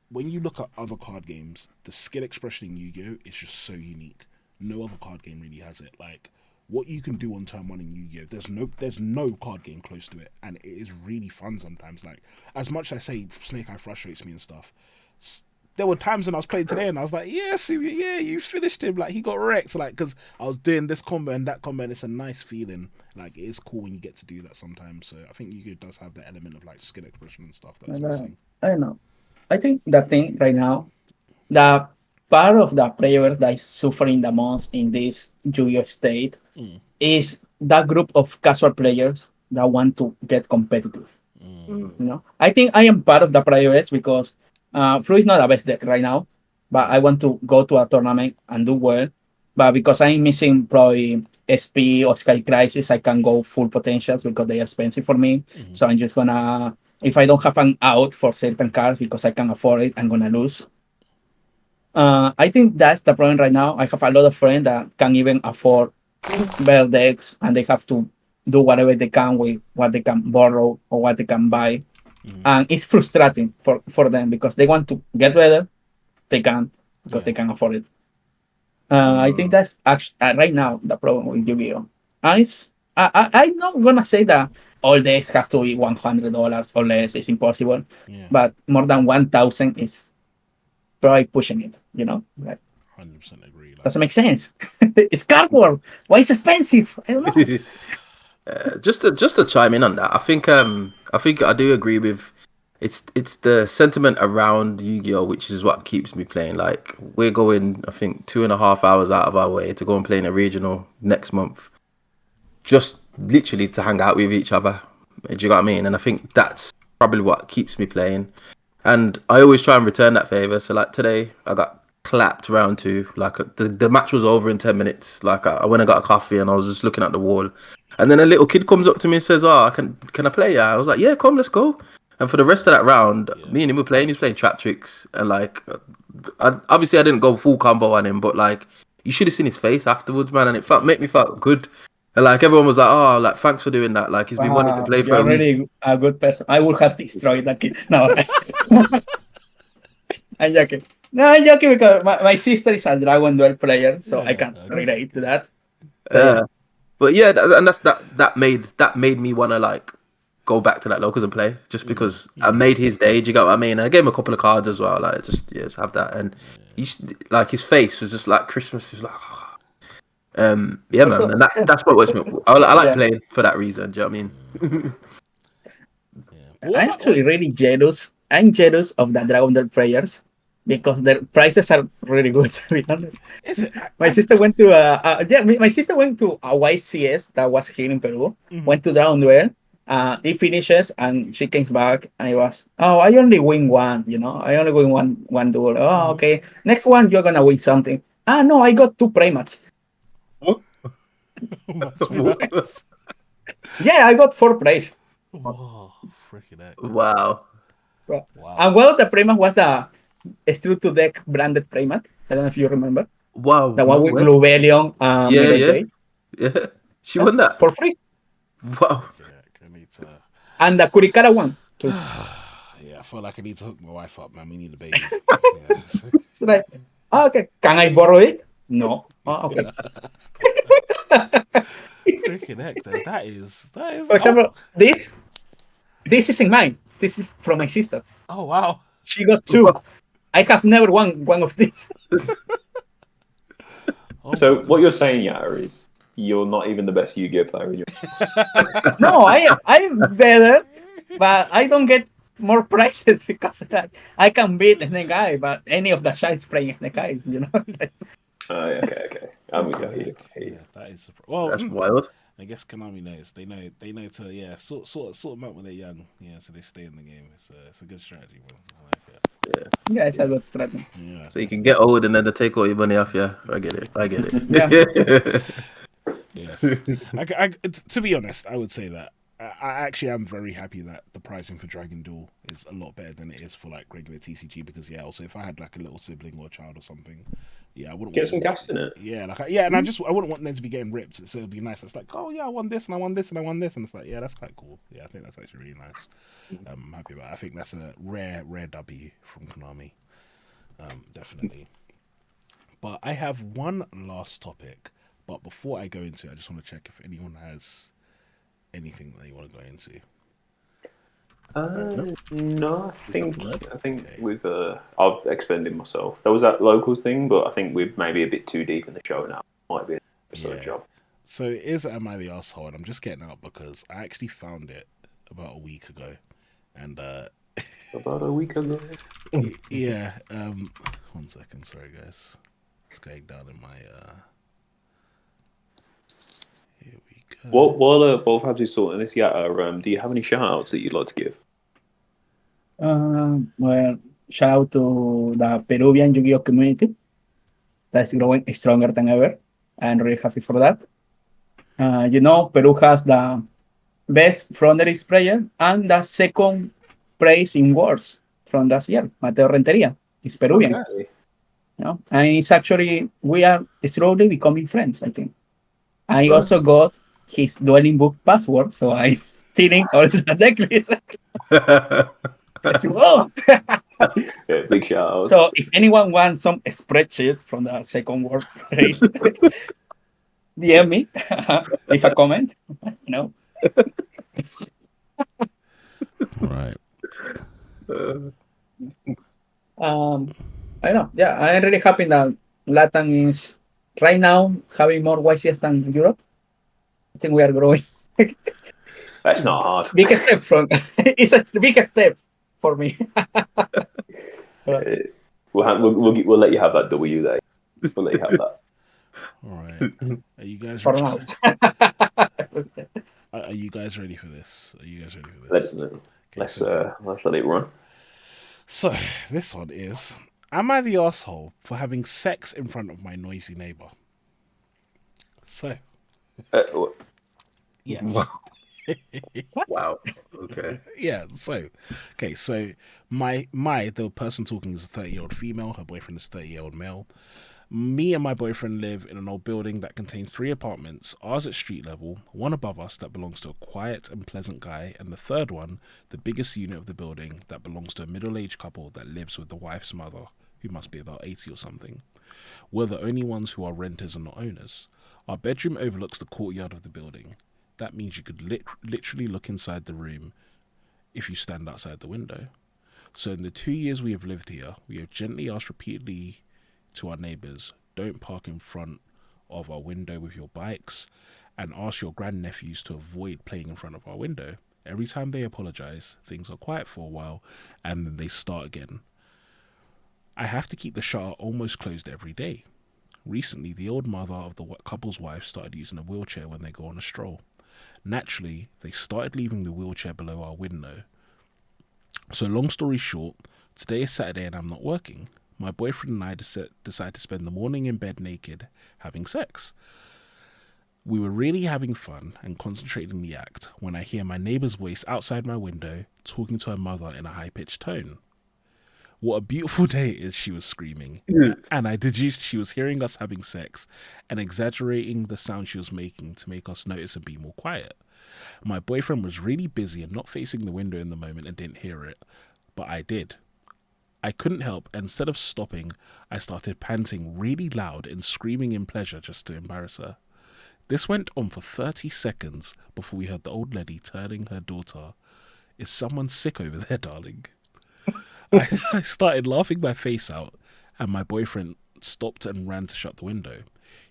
when you look at other card games, the skill expression in Yu-Gi-Oh is just so unique. No other card game really has it. Like what you can do on turn 1 in Yu-Gi-Oh, there's no card game close to it, and it is really fun sometimes. Like as much as I say Snake Eye frustrates me and stuff, there were times when I was playing today and I was like, yes, yeah, you finished him. Like he got wrecked. Like because I was doing this combo and that combo, and it's a nice feeling. Like it is cool when you get to do that sometimes. So I think Yu-Gi-Oh does have that element of like skill expression and stuff that's missing. I don't know. I think the thing right now, the part of the players that is suffering the most in this Yu-Gi-Oh state is that group of casual players that want to get competitive. You know, I think I am part of the players because Floo is not the best deck right now, but I want to go to a tournament and do well. But because I'm missing probably SP or Sky Crisis, I can go full potentials because they are expensive for me. So I'm just gonna, if I don't have an out for certain cards because I can afford it, I'm gonna lose. I think that's the problem right now. I have a lot of friends that can even afford better decks, and they have to do whatever they can with what they can borrow or what they can buy. And it's frustrating for them because they want to get better, they can't because they can afford it. I think that's actually right now the problem with Yu-Gi-Oh. And I'm not gonna say that all decks have to be $100 or less. It's impossible. But more than 1,000 is probably pushing it. You know, like 100% agree. Like, doesn't make sense. It's cardboard. Why is it expensive? I don't know. Just to chime in on that, I think I do agree with it's the sentiment around Yu-Gi-Oh, which is what keeps me playing. Like we're going, I think, 2.5 hours out of our way to go and play in a regional next month, just literally to hang out with each other. Do you know what I mean? And I think that's probably what keeps me playing. And I always try and return that favor. So like today, I got clapped round two. Like the match was over in 10 minutes. Like I went and got a coffee and I was just looking at the wall. And then a little kid comes up to me and says, "Oh, can I play? Yeah." I was like, "Yeah, come, let's go." And for the rest of that round, me and him were playing. He's playing trap tricks, and like, obviously I didn't go full combo on him, but like, you should have seen his face afterwards, man, and it made me felt good. And like everyone was like, "Oh, like thanks for doing that." Like he's been wanting to play for You're a week. really a good person. I would have destroyed that kid. No, I'm joking. No, I'm joking because my sister is a Dragon Duel player, so I can relate to that. So yeah. But yeah, and that made me want to like go back to that locals and play just because I made his day. Do you get what I mean? And I gave him a couple of cards as well. Like just have that, and he's like his face was just like Christmas. He was like, yeah, Also, man. And that's what was me. I like Yeah. playing for that reason. Do you know what I mean? I'm actually really jealous. I'm jealous of the Dragon Ball players because their prices are really good. To be honest, Is it? my sister went to my sister went to a YCS that was here in Peru. Went to Dragon Duel. It finishes and she comes back and it was, oh, I only win one. I only win one duel. Oh, okay. Next one you're gonna win something. No, I got 2 primats. Must be nice. Yeah, I got 4 prize. Whoa, freaking heck. Wow. Wow. And one of the primat was the Strut to Deck branded primat. I don't know if you remember. Wow. The one with way. Glubelion Yeah, Middle yeah. Jade. Yeah. She won that. For free. Wow. I need to. And the Kurikara one too. Yeah, I feel like I need to hook my wife up, man. We need a baby. Yeah. It's like, okay, can I borrow it? No. Okay. Freaking heck, though. That is. For example, this isn't mine. This is from my sister. Oh wow. She got 2. I have never won one of these. So what you're saying, Yata, is you're not even the best Yu-Gi-Oh player in your No, I'm better, but I don't get more prizes because I can beat Snake Eye, but any of the guys playing Snake Eye, Oh, yeah, okay. I'm with you. Yeah, that is. Well, That's wild. I guess Konami knows. They know to sort them out when they're young. Yeah, so they stay in the game. It's a good strategy, man. I like it. Yeah, it's a good strategy. Yeah. So you can get old and then they take all your money off you. I get it. Yeah. Yes. To be honest, I would say that I actually am very happy that the pricing for Dragon Duel is a lot better than it is for like regular TCG because also if I had like a little sibling or a child or something, I wouldn't Get want some them gas in it. and I wouldn't want them to be getting ripped. So it'd be nice. It's like, oh yeah, I won this and I won this and I won this, and it's like, yeah, that's quite cool. Yeah, I think that's actually really nice. I'm happy about it. I think that's a rare W from Konami. Definitely. But I have one last topic. But before I go into it, I just want to check if anyone has anything that you want to go into. No, I think we've I've expended myself. There was that locals thing, but I think we're maybe a bit too deep in the show now. Might be an episode job. So it is Am I the Asshole? And I'm just getting out because I actually found it about a week ago. And About a week ago. yeah, 1 second, sorry guys. Just going down in my here we go. While both have you sorting this, do you have any shout outs that you'd like to give? Well, shout out to the Peruvian Yu-Gi-Oh community that's growing stronger than ever. I'm really happy for that. Peru has the best frontiers player and the second prize in Worlds from last year. Mateo Renteria is Peruvian. Okay. And it's actually, we are slowly becoming friends, I think. I also got his dueling book password, so I'm stealing all the deck lists. Whoa! Yeah, big shout out. So if anyone wants some spreadsheets from the second world race, DM me, leave a comment. Right. I know. Yeah, I'm really happy that Latin is right now having more YCS than Europe. I think we are growing. That's not hard. Big step from it's a big step. for me. We'll let you have that W there. We'll let you have that. All right. Are you guys For ready? now. Are you guys ready for this? Are you guys ready for Let, this? let's let it run. So this one is: am I the asshole for having sex in front of my noisy neighbor? So yes. Wow. Wow. Okay. Yeah, so the person talking is a 30-year-old female, her boyfriend is a 30-year-old male. Me and my boyfriend live in an old building that contains 3 apartments, ours at street level, one above us that belongs to a quiet and pleasant guy, and the third one, the biggest unit of the building, that belongs to a middle-aged couple that lives with the wife's mother, who must be about 80 or something. We're the only ones who are renters and not owners. Our bedroom overlooks the courtyard of the building. That means you could literally look inside the room if you stand outside the window. So in the 2 years we have lived here, we have gently asked repeatedly to our neighbours, don't park in front of our window with your bikes, and ask your grandnephews to avoid playing in front of our window. Every time they apologise, things are quiet for a while, and then they start again. I have to keep the shutter almost closed every day. Recently, the old mother of the couple's wife started using a wheelchair when they go on a stroll. Naturally, they started leaving the wheelchair below our window. So long story short, today is Saturday and I'm not working. My boyfriend and I decide to spend the morning in bed naked, having sex. We were really having fun and concentrating in the act when I hear my neighbour's voice outside my window talking to her mother in a high-pitched tone. What a beautiful day it is, she was screaming. And I deduced she was hearing us having sex and exaggerating the sound she was making to make us notice and be more quiet. My boyfriend was really busy and not facing the window in the moment and didn't hear it, but I did. I couldn't help, and instead of stopping, I started panting really loud and screaming in pleasure just to embarrass her. This went on for 30 seconds before we heard the old lady telling her daughter, "Is someone sick over there, darling?" I started laughing my face out, and my boyfriend stopped and ran to shut the window.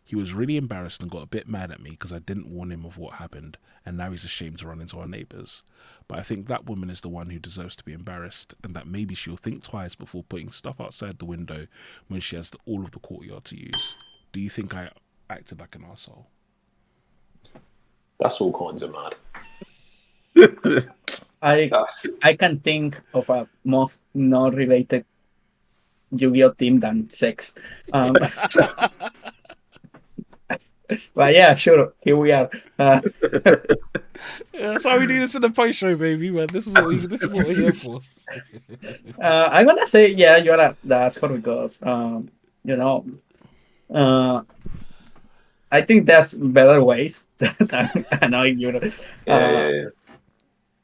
He was really embarrassed and got a bit mad at me because I didn't warn him of what happened, and now he's ashamed to run into our neighbours. But I think that woman is the one who deserves to be embarrassed, and that maybe she'll think twice before putting stuff outside the window when she has all of the courtyard to use. Do you think I acted like an arsehole? That's all kinds of mad. I can think of a most not related Yu-Gi-Oh team than sex. But yeah, sure. Here we are. That's why we do this in the post show, baby. Man, this is what we're here for. I'm gonna say yeah, you're right. That's for because you know, I think there's better ways than annoying you. Yeah.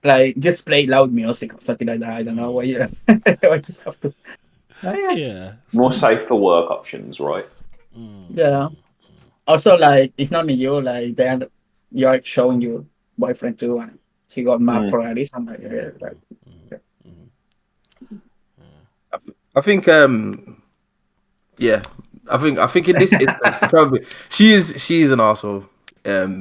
Like just play loud music or something like that. I don't know why you, why you have to. Yeah. More safe for work options, right? Yeah. Also, like it's not me. You like then you're showing your boyfriend too, and he got mad for a reason. Like, yeah, like, I think yeah. I think in this instance, probably she is an arsehole.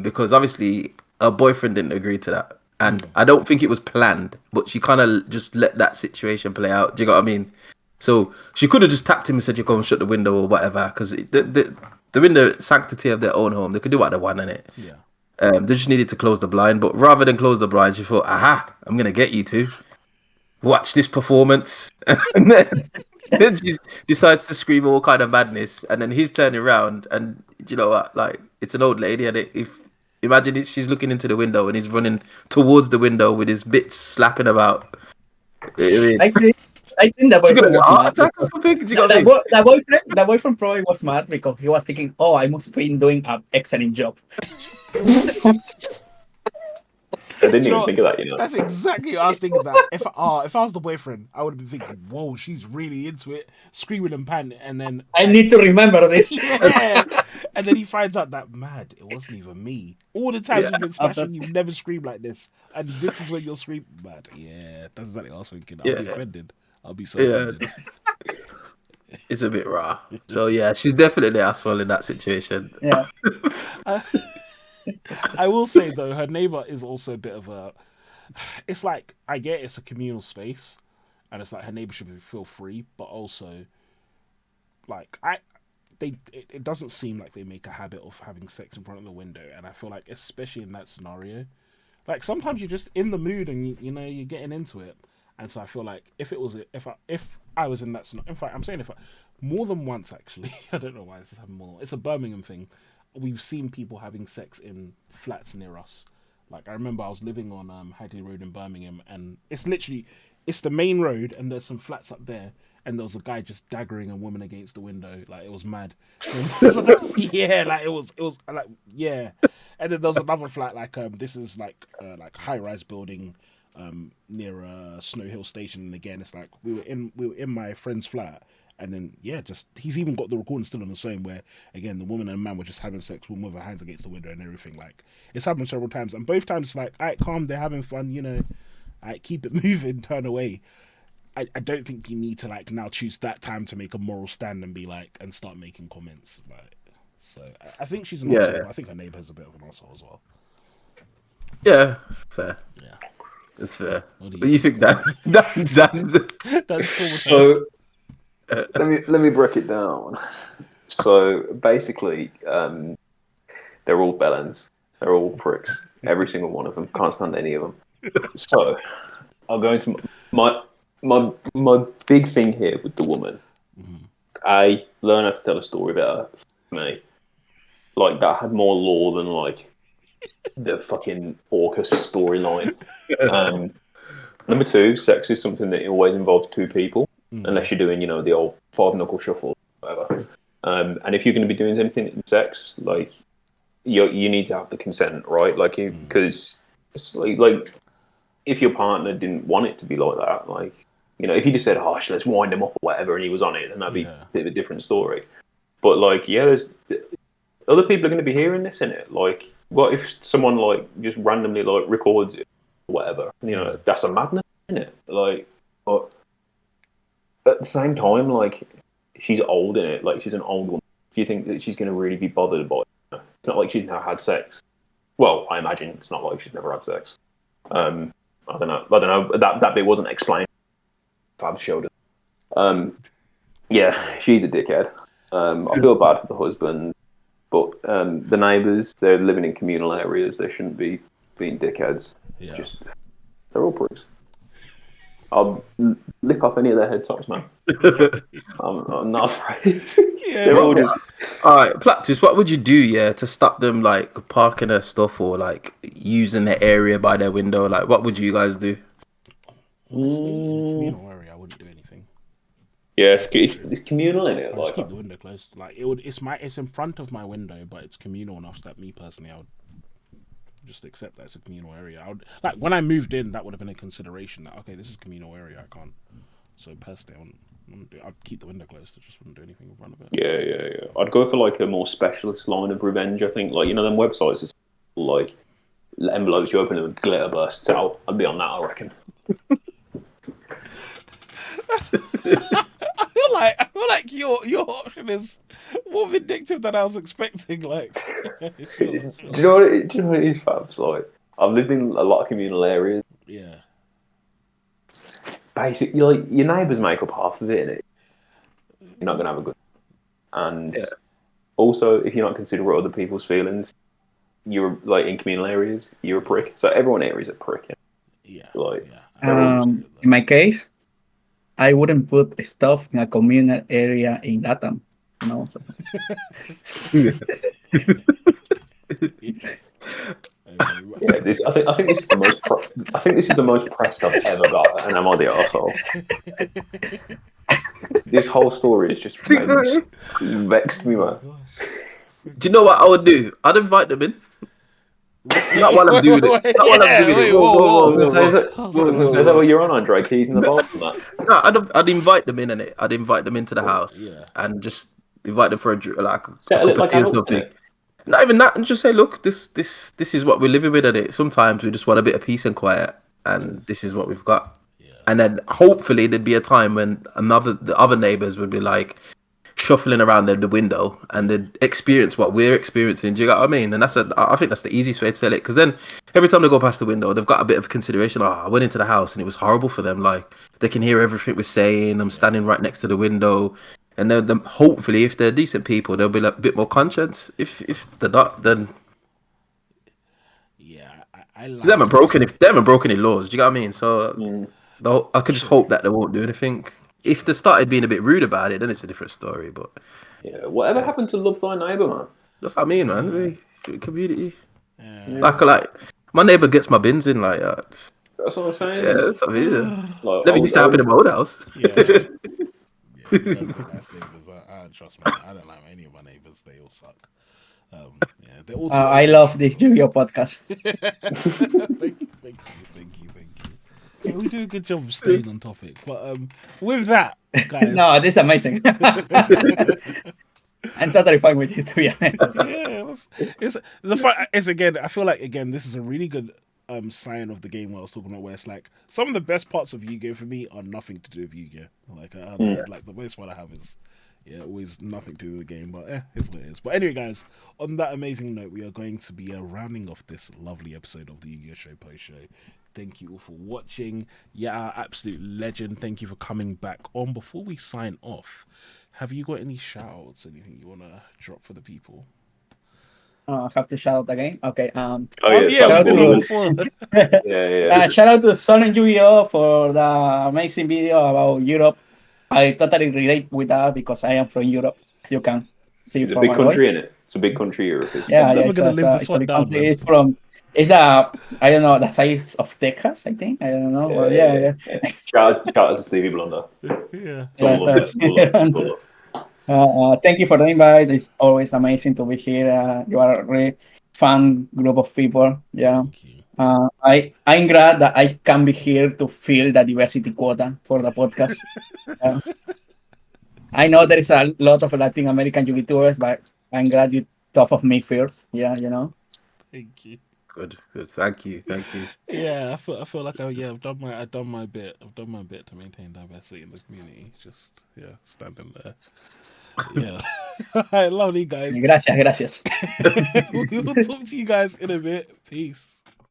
Because obviously her boyfriend didn't agree to that. And I don't think it was planned, but she kind of just let that situation play out. Do you know what I mean? So she could have just tapped him and said, "You go and shut the window" or whatever, because the window sanctity of their own home. They could do what they want in it. Yeah. They just needed to close the blind, but rather than close the blind, she thought, "Aha! I'm gonna get you two. Watch this performance." And then she decides to scream all kind of madness, and then he's turning around, and you know what? Like it's an old lady, and imagine she's looking into the window, and he's running towards the window with his bits slapping about. I think the She got boyfriend a was heart mad. attack or something? Do you know what I mean? The boyfriend probably was mad because he was thinking, "Oh, I must be doing an excellent job." I didn't even think of that, you know. That's exactly what I was thinking. That if I was the boyfriend, I would have been thinking, "Whoa, she's really into it, screaming and panting." And then I need to remember this. yeah, and then he finds out that mad, it wasn't even me. All the times you've been smashing, you've never screamed like this, and this is when you're screaming mad. Yeah, that's exactly what I was thinking. I'll be offended. I'll be so offended. It's a bit raw. So yeah, she's definitely an asshole in that situation. Yeah. I will say though, her neighbor is also a bit of a. It's like I get it's a communal space, and it's like her neighbor should feel free, but also like it doesn't seem like they make a habit of having sex in front of the window, and I feel like especially in that scenario, like sometimes you're just in the mood and you know you're getting into it, and so I feel like if I was in that scenario, in fact I'm saying more than once actually, I don't know why this is happening more. It's a Birmingham thing. We've seen people having sex in flats near us. Like I remember I was living on Hagley Road in Birmingham, and it's the main road, and there's some flats up there, and there was a guy just daggering a woman against the window. Like it was mad. Yeah, like it was like yeah. And then there was another flat like this is like high rise building near Snow Hill Station, and again it's like we were in my friend's flat. And then, yeah, just he's even got the recording still on his phone where, again, the woman and the man were just having sex with their hands against the window and everything. Like, it's happened several times. And both times, it's like, all right, calm, they're having fun, you know, all right, keep it moving, turn away. I don't think you need to, like, now choose that time to make a moral stand and be like, and start making comments. Like, so I think she's an asshole. I think her neighbour's a bit of an asshole as well. Yeah, fair. Yeah. It's fair. What do But you think that's So let me break it down. So basically, they're all bellends. They're all pricks. Every single one of them. Can't stand any of them. So I'll go into my big thing here with the woman. Mm-hmm. I learned how to tell a story better for me. Like that had more lore than like the fucking Orcus storyline. Number two, sex is something that always involves two people, unless you're doing, you know, the old 5-knuckle shuffle, whatever. And if you're going to be doing anything in sex, like you need to have the consent, right? Like, because like if your partner didn't want it to be like that, like, you know, if you just said, "Oh, let's wind him up" or whatever, and he was on it, then that'd be a bit of a different story. But like, yeah, there's other people are going to be hearing this in it. Like, what if someone like just randomly like records it, or whatever? You know, that's a madness, isn't it? Like, but at the same time, like, she's old in it. Like, she's an old woman. Do you think that she's going to really be bothered by it? It's not like she's never had sex. Well, I imagine it's not like she's never had sex. I don't know. That bit wasn't explained. Fab showed it. Yeah, she's a dickhead. I feel bad for the husband, but the neighbours, they're living in communal areas. They shouldn't be being dickheads. Yeah. Just, they're all pricks. I'll lick off any of their head tops, man. I'm not afraid. They're all just... All right, Plactus, what would you do, to stop them like parking their stuff or like using the area by their window? Like, what would you guys do? Communal area, I wouldn't do anything. Yeah, it's communal, isn't it? I'd just keep the window closed. Like it's in front of my window, but it's communal enough that me personally, I would just accept that it's a communal area. I would, like, when I moved in, that would have been a consideration that, okay, this is a communal area, I can't. So personally, I'd keep the window closed. I just wouldn't do anything in front of it. Yeah. I'd go for like a more specialist line of revenge. I think, like, you know, them websites is like envelopes, you open them and glitter bursts out. I'd be on that, I reckon. I feel like your option is more vindictive than I was expecting. Like, do you know what it is, Fabs? Like, I've lived in a lot of communal areas. Yeah. Basically, like, your neighbours make up half of it, innit? You're not gonna have a good. And also, if you're not considerate of other people's feelings, you're like in communal areas, you're a prick. So everyone here is a prick. Yeah. Like, in my case, I wouldn't put stuff in a communal area in Latam. No. So. Yeah, I think this is the most. I think this is the most pressed I've ever got, and I'm on the arsehole. This whole story has just vexed me, man. Do you know what I would do? I'd invite them in. Not while I'm doing it. Not while I'm doing it. Whoa. Is that what you're on, Andre? Keys in the bowl from that? No, I'd invite them in, innit? I'd invite them into the house and just invite them for a cup of tea or something. Not even that, and just say, look, this is what we're living with, innit? Sometimes we just want a bit of peace and quiet, and this is what we've got. Yeah. And then hopefully there'd be a time when the other neighbours would be like, shuffling around the window and they'd experience what we're experiencing. Do you get what I mean? And I think that's the easiest way to sell it, because then every time they go past the window, they've got a bit of consideration. Oh, I went into the house and it was horrible for them. Like, they can hear everything we're saying. I'm standing right next to the window. And then hopefully, if they're decent people, they'll be like a bit more conscious. If they're not, then Yeah, I like they haven't broken any laws. Do you get what I mean? So I could just hope that they won't do anything. If they started being a bit rude about it, then it's a different story. But Yeah. Whatever happened to love thy neighbour, man? that's what I mean, man. Community. Yeah. Like my neighbour gets my bins in like that. That's what I'm saying. Yeah, that's what I mean. Like, Never used to happen in my old house. Yeah. Yeah, you guys are nice neighbors. I don't trust me. I don't like any of my neighbors. They all suck. Yeah, they're all. I love this Yu-Gi-Oh podcast. Thank you. Yeah, we do a good job of staying on topic. But with that, guys. No, this is amazing. I'm totally fine with it, to be honest. Yeah, it's again. I feel like this is a really good sign of the game I was talking about, where it's like some of the best parts of Yu-Gi-Oh for me are nothing to do with Yu-Gi-Oh. Like the most fun I have is always nothing to do with the game, but it's what it is. But anyway, guys, on that amazing note, we are going to be rounding off this lovely episode of the Yu-Gi-Oh Show post show. Thank you all for watching. Yeah, absolute legend. Thank you for coming back on. Before we sign off, have you got any shout-outs, anything you want to drop for the people? I have to shout out again. Okay. Oh, Yeah, yeah. we did it before. Yeah. Shout out to Sun and Yu-Gi-Oh for the amazing video about Europe. I totally relate with that because I am from Europe. You can see It's a from big my country, voice. innit? It's a big country, Europe is. Yeah, never it's gonna a- live it's a- this it's a one big down, country. man. It's the I don't know the size of Texas. I think I don't know. But yeah. Shout out to Stevie Blunder. Yeah. It's all love. It's all love. It's all love. Thank you for the invite. It's always amazing to be here. You are a really fun group of people. Yeah. Thank you. I'm glad that I can be here to fill the diversity quota for the podcast. I know there is a lot of Latin American YouTubers, but I'm glad you thought of me first. Yeah, Thank you. Good. Thank you. Yeah, I feel like I've done my bit. I've done my bit to maintain diversity in the community. Just standing there. Yeah. All right, lovely guys. Gracias. We will talk to you guys in a bit. Peace.